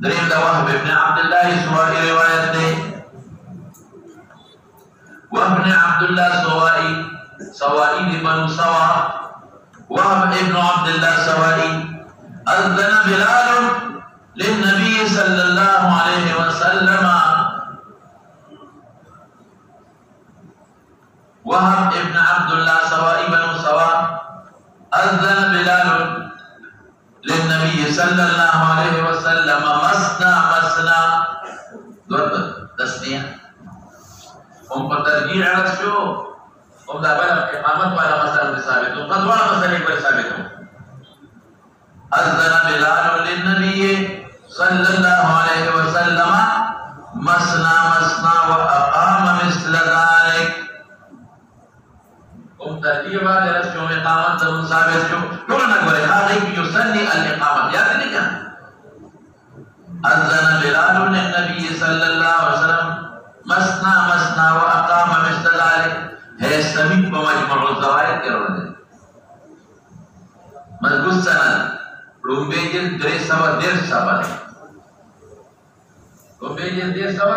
دريم ده وهب بن عبد الله سوائي رواية ده وهب بن عبد الله سوائي بن سوا وهب ابن عبد الله سوائي أذن بلال للنبي صلى الله عليه وسلم وهب ابن عبد الله سوائي بن سوا أذن بلال للنبي صلى الله عليه وسلم مسنا ضرب تسنية ترجيع على شو ده بلا إقامة ولا مسألة ثابت وقد ولا مسألة ثابت أذن بلال للنبي صلى الله عليه وسلم مسنا وأقام مثل ذلك ترجيع على شو إقامة ثابت شو كلنا نقول هذا يسني الإقامة يا ذلك أذن بلال للنبي صلى الله عليه وسلم مسنا وأقام مثل ذلك هي سميك بمجمع الزوائد كرونه مذكور سنة رومبيجل درس سوا درس سوا رومبيجل درس سوا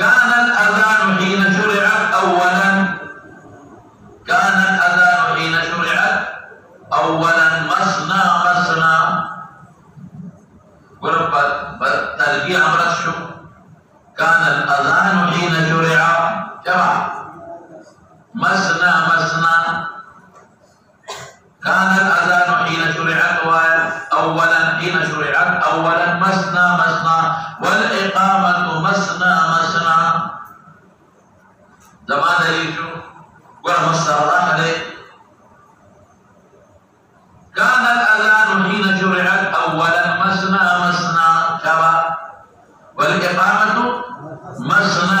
كان الأذان حين شرعت أولا مسنا ترجيع أمر الشكر كان الأذان حين شرع جمع مسنا كان الأذان حين شرعت أولا مسنا والإقامة مسنا زمان دليل ورم الصراح عليه كان الأذان حين شرعت أولا مسنا شبا والإقامة مسنا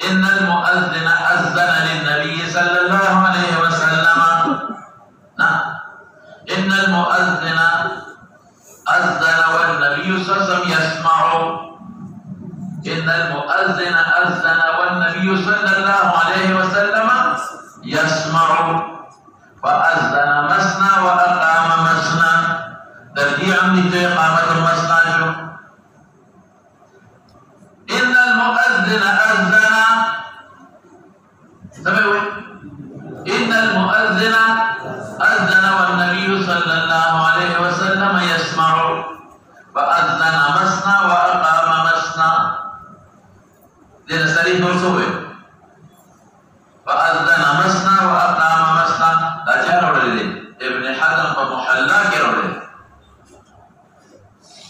إن المؤذن أذن للنبي صلى الله عليه وسلم إن المؤذن أذن والنبي والنبي صلى الله عليه وسلم يسمع. إن المؤذن أذن والنبي صلى الله عليه وسلم يسمع. فأذن مسنا وأقام مسنا. ترجيعا لإقامة المسنا شو؟ إن المؤذن أذن. سمعوا؟ إن المؤذن أذن والنبي صلى الله عليه وسلم يسمع. فأذن مسنا وأقام مسنا. دين سريع نرسوه. فأذن مسنا وأقام مسنا. لا جارولي ابن حزم فمحلا كرولي.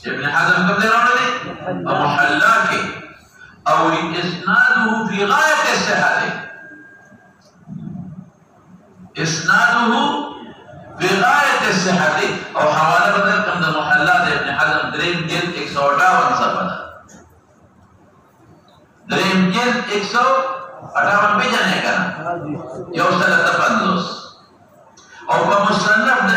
ابن حزم كم ديرولي؟ فمحلا كي أو إسناده في غاية الصحة. إسناده في غاية الصحة. أو حوالة بدل كم ده محلات ابن حزم دريم جلد 158 صفحة. دريم جلد 158 بجانه كنا يوصل التفندس. أو بمصنف ده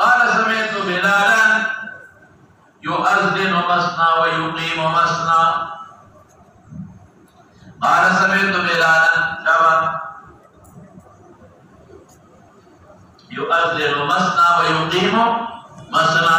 قال سمعت بلالا يؤذن مسنا ويقيم مسنا. قال سمعت بلالا شبا يؤذن مسنا ويقيم مسنا.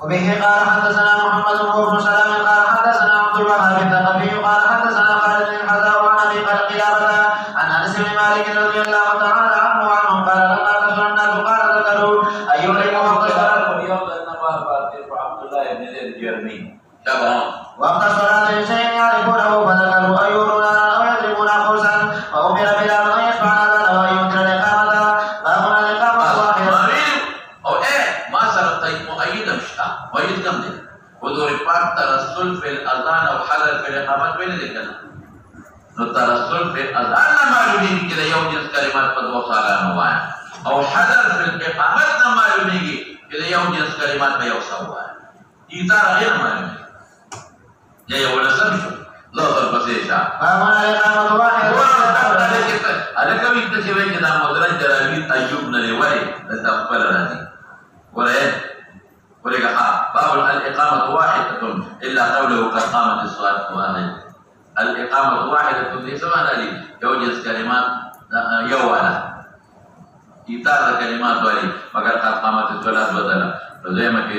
وبه قال حدثنا محمد بن سلام قال حدثنا عبد الوهاب الثقفي قال حدثنا خالد بن حذاء وعن ابي قلابه عن انس بن مالك رضي الله تعالى عنه قال لما كثر الناس قال ذكروا ايها المغفرون يوم النبار عبد الله بن زيد الجرمي شباب وقت الصلاة شيء يعرفونه فذكروا أيورون أو يضربون خرسا وأمر بلال أن يشفع هذا وأن ينكر الإقامة فأمر الإقامة واحدة. أو إيه ما صارت مؤيد مشتا مؤيد كم ده ودور بار ترسل في الأذان أو حذر في الإقامة وين ذكرنا الترسل في الأذان معلومين كده يوم جنس كلمات قد وصل نوايا أو حذر في الإقامة معلومين كده يوم جنس كلمات بيوصل نوايا إيثار غير معلومين يا ولا سمشوا لا تربسيشا فأمر الإقامة واحدة. ada kami kita cewek kita modern jarabi Ayyub nari wari tetapal nanti boleh kah bahwa al-iqamah wahidatun illa qawluhu qad qamat as-salat wahid al-iqamah wahidatun di sama tadi jauh kalimat yawala kita ada kalimat wali maka qad qamat as-salat badala zai ke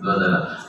badala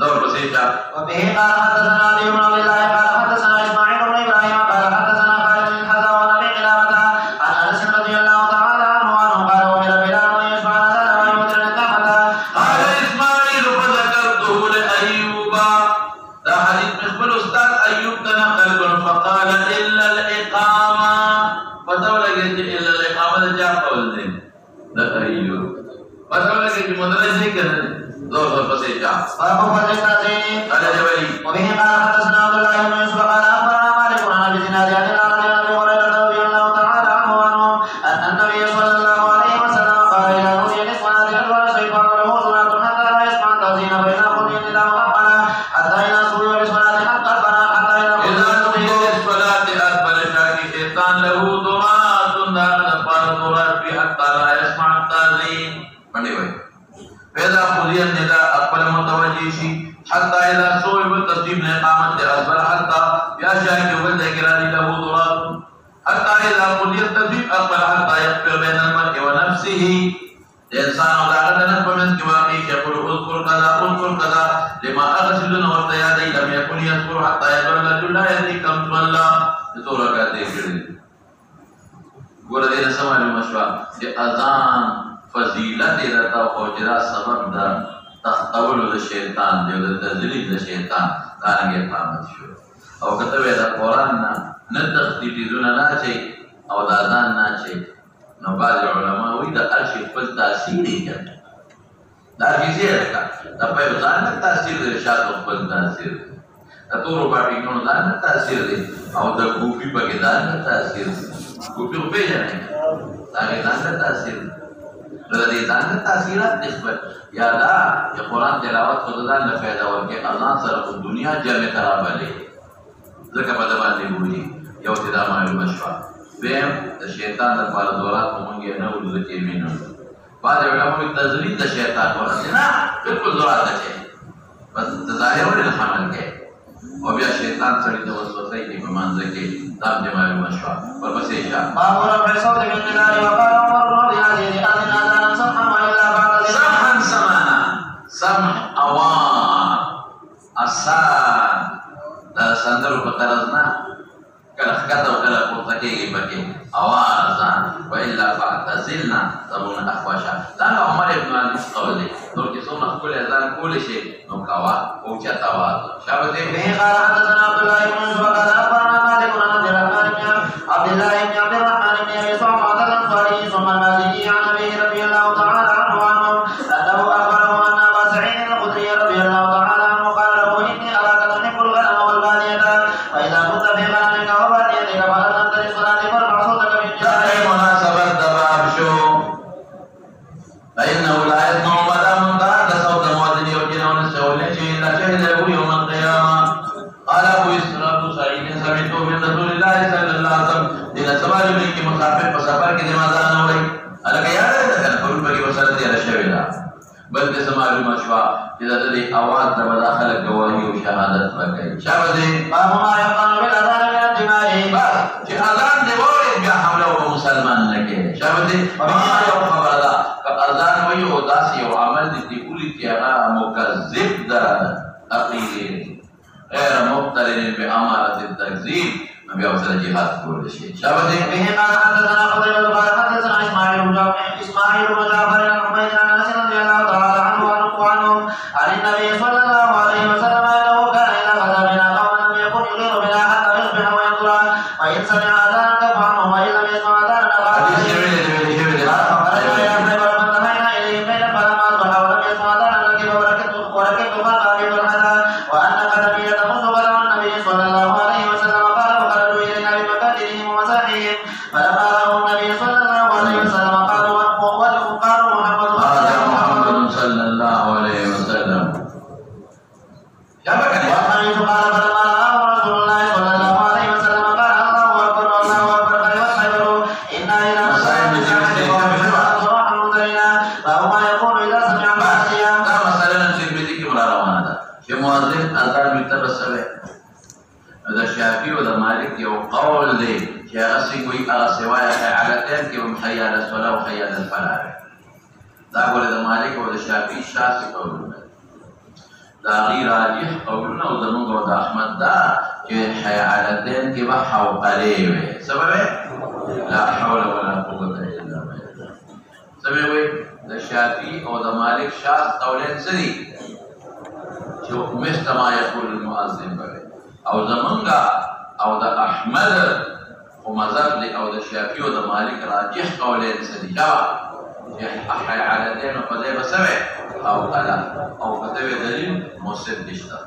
دور بسيطة. وبه قال حدثنا علي بن عبد الله قال حدثنا اسماعيل بن ابراهيم قال حدثنا خالد بن حذاء عن ابي قلابه عن انس رضي الله تعالى عنه قال امر بلال ان يشفع الاذان وان يؤذن الاقامه. قال پتہ لگے کہ مدرج نہیں کرنے دور دور پسے جا باب فضل التعزيم قال جبلي وبه قال حدثنا عبد الله بن يوسف قال اخبرنا مالك عن ابي زناد عن ابي هريره رضي الله تعالى عنه ان النبي صلى الله عليه وسلم قال اذا نودي للصلاه ادبر الشيطان له صلاه حتى لا يسمع التأذين فاذا قضي النداء اقبل حتى اذا صلي للصلاه حتى اقبل حتى اذا قضي للصلاه اقبل شاكي شيطان له ضرات دار ضرات حتى لا يسمع التأذين پڑھے ہوئے فاذا قضي النداء اقبل متوجه شي حتى إذا صوب تصديم إقامة أصبر حتى يشاك ولد إقرار له ضراب حتى إذا قضي التصديم أقبل حتى يغفر بين المرء ونفسه الإنسان ولاغة نفسه من كواقيك يقول اذكر كذا لما أغسل نورت يدي لم يكن يذكر حتى يدعو لجل لا يدري كم صلى بسورة كاتب كريم قول دينا سمع المشوى لأذان فضيلت رتا وجرا سبب دا تختول د شیطان دی د تذلیل د شیطان دانګه قامت شو او کته دا قران نه تخطیتی زونه نه چي او دا ځان نه چي نو بعض علماء وی دا ارشي خپل تاثیر یې دا کیږي دا په ځان نه تاثیر دی شاته خپل تاثیر دا تورو باندې نو ځان نه تاثیر دی او دا کوپی په کې ځان نه تاثیر کوپی په نه دا ځان نه تاثیر لذي ځان تاثیرات نسبت یا دا چې قرآن تلاوت خود ځان له فایده ورکړي الله سره په دنیا جمع خرابلې ځکه په دې باندې وایي یو چې دا معلومه شوه دویم د شیطان لپاره دورات مونږ یې نه ورزده کوي نه بعض علماء تذلیل د شیطان ورته نه بالکل دورات اچي بس ظاهر ولې عمل کوي او بیا شیطان سړي د وسوسه کې په منځ کې دا دې معلومه شوه ورپسې ښه باب رفع الصوت بالنداء وقال عمر رضي الله عنه سمحا والا بعد سمحا سمانا سمح اوان اسان دا سندرو په طرز نه کله ښکته او کله پورته کېږي پکې اوازان والا فاعتزلنا تبون اخواشا دا عمر ابن علي قول دی نور چې څومره ښکلې اذان کولی شي نو کوه اوچت اواز شابه دی به قال حدثنا عبد الله بن يوسف قال اخبرنا مالك عن عبد الله بن عبد الرحمن بن ابي صعبة الانصاري ثم المازني عن ابي رضي الله تعالى عنه انه اخبره ان ابا سعيد الخدري رضي الله تعالى عنه قال له اني اراك تحب الغنم والباديه فاذا كنت في غنمك وباديتك فاذنت للصلاه فارفع صوتك بالنداء مناسبة دباب شو فإنه لا يسمع ما من بعد صوت مؤذن يوجد ونسول شيء إلا شهد له يوم القيامة قال أبو إسرائيل سعيد سمعت من رسول الله صلى الله عليه وسلم دين سوال منك مسافر فسافر كده ماذا أنا ولي أنا كيانا لك أنا قلت بك وسلتي على الشويلة بل تسمع المشوى إذا تدي أواد تبداخل الجواهي وشهادت بكي شابدي باب ما يقال بالاذان من الدماء بس في أذان دي بیا حمله مسلمان نکي شابدي ما یو خبر ده اذان وی او داس یو عمل دي کلی کی هغه مکذب ده عقیده غیر مقترن باماره التکذیب بیا وسره جهاد کول شي شابدي به قال حدثنا قتيبة قال حدثنا اسماعيل بن جعفر عن حميد عن انس رضي الله تعالى عنه عن النبي صلى الله عليه وسلم انه كان اذا غزا بنا قوما لم يكن يغير بنا حتى يصبح وينظر فان سمع اذانا دفعه وان لم يسمع اذانا حي على الصلاة وحي على الفلاح دا قول دا مالك و دا شافعي شاسي قولنا دا غير راجح قولنا و دا نوغ و دا احمد دا كي حي على الدين كي بحاو قليوه سبب لا حول ولا قوة إلا بالله سبب دا شافعي و دا مالك شاس قولين سري شو مثل ما يقول المؤذن بله او زمنغا او دا احمد ومذهب او د شافعي او د مالک راجح قولین سدي دا حالتين وقضي بسوي أو قلا أو قضي دليل مسلم دشتا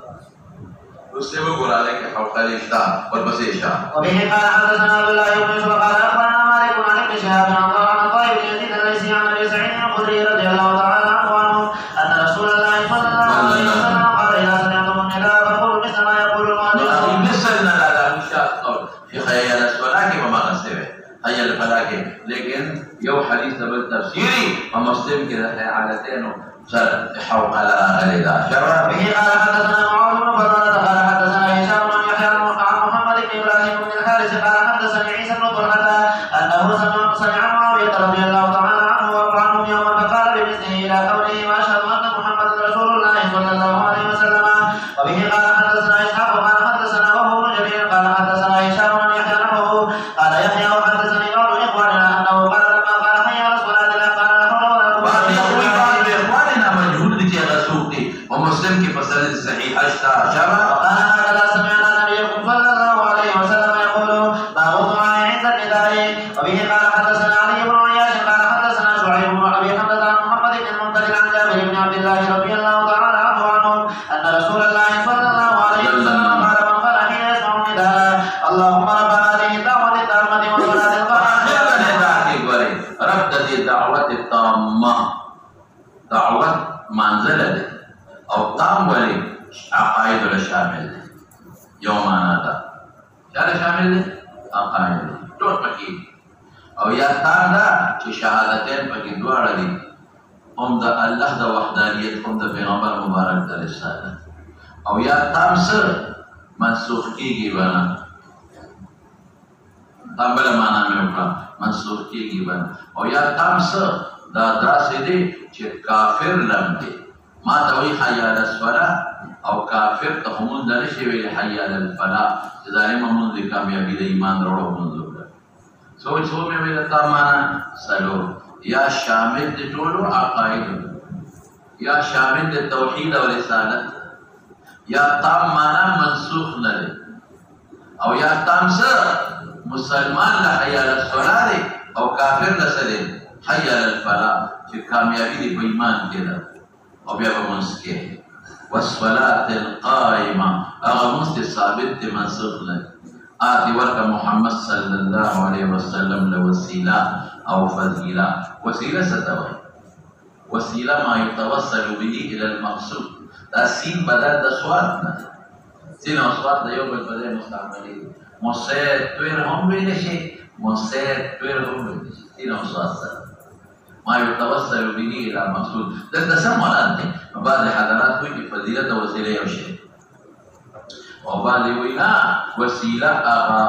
مسلم يقول عليك حوقل إشتا والبسيشا. وبه قال حدثنا عبد الله بن يوسف قال أخبرنا مالك عن ابن شهاب عن طيب بن يزيد الليثي عن أبي سعيد الخدري رضي الله تعالى عنه أن رسول الله صلى الله عليه وسلم قال إذا سمعتم النداء فقولوا مثل ما يقول المؤذن. مثلنا لا مش قول في خيال الصلاة وما غسله خيال الفلاك لكن يو حديث بالتفسيري ومسلم كده حالتين صار حوق على غليظة شرع. به قال حدثنا معاذ بن فضالة قال حدثنا هشام بن يحيى عن محمد بن إبراهيم بن الحارث قال حدثني عيسى بن طلحة أنه سمع معاوية رضي الله تعالى عنه وعنهم يوما فقال بمثله إلى قوله وأشهد أن محمدا رسول الله صلى الله عليه وسلم. وبه قال حدثنا إسحاق قال حدثنا وهو بن جرير قال حدثنا هشام بن يحيى عنه قال يحيى وحدثني بعض إخواننا أنه قال لما قال حي على الصلاة لا قال لا حول ولا ومسلم کی فصل صحیح اشتا شرع. وقال هكذا سمعنا نبيكم صلى الله عليه وسلم يقول باب الدعاء عند النداء. وبه قال حدثنا علي بن عياش قال حدثنا شعيب بن ابي حمزه عن محمد بن المنكدر عن جابر بن عبد الله رضي الله تعالى عنه ان رسول الله صلى الله عليه وسلم قال من قال حين يسمع النداء اللهم رب هذه الدعوه التامه والصلاه القائمه. رب هذه الدعوه التامه دعوه منزله او تام ولي عقائد ولا شامل دي يومانا دا چاله شامل دي عقائد دي ټول پکې او یا تام دا چې شهادتين پکې دواړه دي هم د الله د وحدانیت هم د پیغمبر مبارک د رسالت او یا تام سره منسوخ کیږي ونه تام بل معنا مې وکړه منسوخ کیږي ونه او یا تام سره دا داسې دي چې کافر لم دي ما توي حي على الصلاة او کافر ته هم د نشي ویل حي على الفلاح ظالم هم د کامیابی د ایمان وروړو منظور سوچ سو مې ویل تا معنا سلو یا شامل د ټولو عقاید یا شامل د توحید او رسالت یا تام معنا منسوخ نه دی او یا تام سره مسلمان له حي على الصلاة او کافر له سره حي على الفلاح چې کامیابی د ایمان کې ده او بیا به منسکه والصلاة القائمة اغمست ثابت منسوخ لك آتي ورك محمد صلى الله عليه وسلم لوسيلة او فضيلة وسيلة ستوي وسيلة ما يتوصل به الى المقصود دا سين بدل دا سواتنا سين او سوات دا يوم البدل مستعملين مسيد توير هم بيلشي مسيد توير هم بيلشي سين او سوات ما يتوصل به الى مقصود ده سمعنا انت بعض حضرات کوئی فضیلت وسیله او شی او بعض وینا وسیله اغا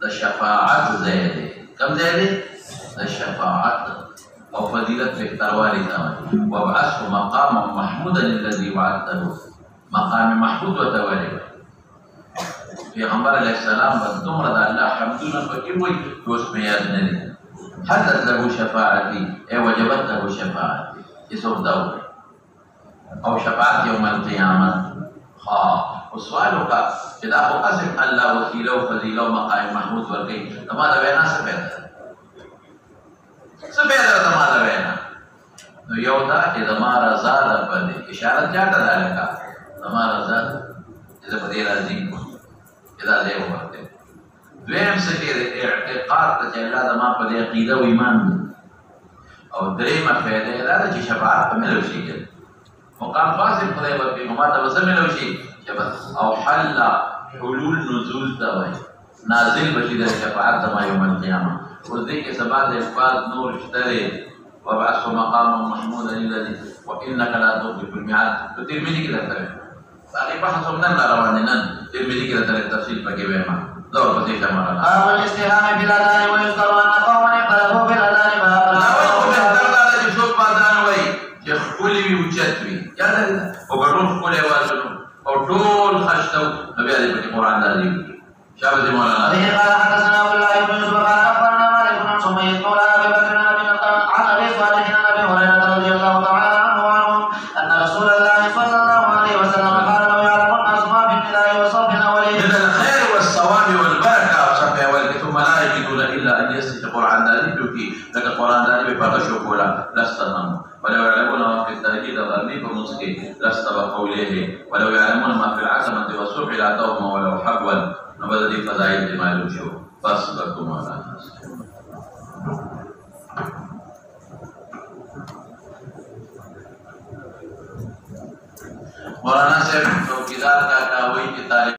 د شفاعت زیاده کم زیاده د شفاعت او فضیلت بهتروالی تمام وابعثه مقاما محمودا الذي وعدته مقام محمود وتوالي پیغمبر علیہ السلام بدومره د الله حمدونه پکې وي اوس مې یاد نه حدث له شفاعتي اي وجبت له شفاعتي يسوف داود او شفاعت يوم القيامة وسؤالك إذا هو قسم الله وسيلة وفضيلة ومقام محمود ورقي تماذا بينا سبيدا تماذا بينا يودا إذا ما رزاد بدي إشارة جاتا ذلك ما رزاد إذا بدي رازيك إذا ليه وقته دویم سکر اعتقاد ته چې الله زما په دې عقیده او ایمان دی او درېمه فایده دا ده چې شفاعت په ملو شي کېږي مقام فاصل خدای ورکوي ما ته به څه ملو شي او حل حلول نزول ته وایي نازل بشي د شفاعت زما یوم القیامه اوس دې کې سبا د الفاظ نور شته دی وابعثه مقاما محمودا الذي وانك لا تخلف الميعاد په ترمذي کې درته هغه بحث هم نن روان دي نن ترمذي کې درته تفصیل پکې وایم دور بسيط مرة. باب الاستهام بالأذان ويذكر أن قوما اختلفوا بالأذان فأقرأوا. لا ويقول بالدرجة التي تشوف بأذان وي يخولي ويوجدوي. يا ذا وقرون خولي وازنوا أو طول خشتوا نبي هذه في القرآن ذلك. شابه مولانا. به قال حدثنا عبد الله بن يوسف قال أخبرنا مالك بن سمية مولى أبي بكر عن أبي صالح عن أبي هريرة رضي الله تعالى عنه أن رسول الله صلى الله عليه وسلم قال لو يعلم الناس ما في النداء وصوت الأولين. من الخير والصواب والبركة وصفه والك ثم لا يجدون الا ان يستطيع قرآن داري بيوكي لك قرآن داري بفتشو كولا لست هم ولو يعلمون ما في التأكيد الغربي فمسكي لست بقوله ولو يعلمون ما في العتمة والصبح لا توهم ولو حبوا نبذ دي فضائل ما يلوشوا فاصبركم على الناس. مولانا صاحب چوکیدار کا وہی کی تعلیم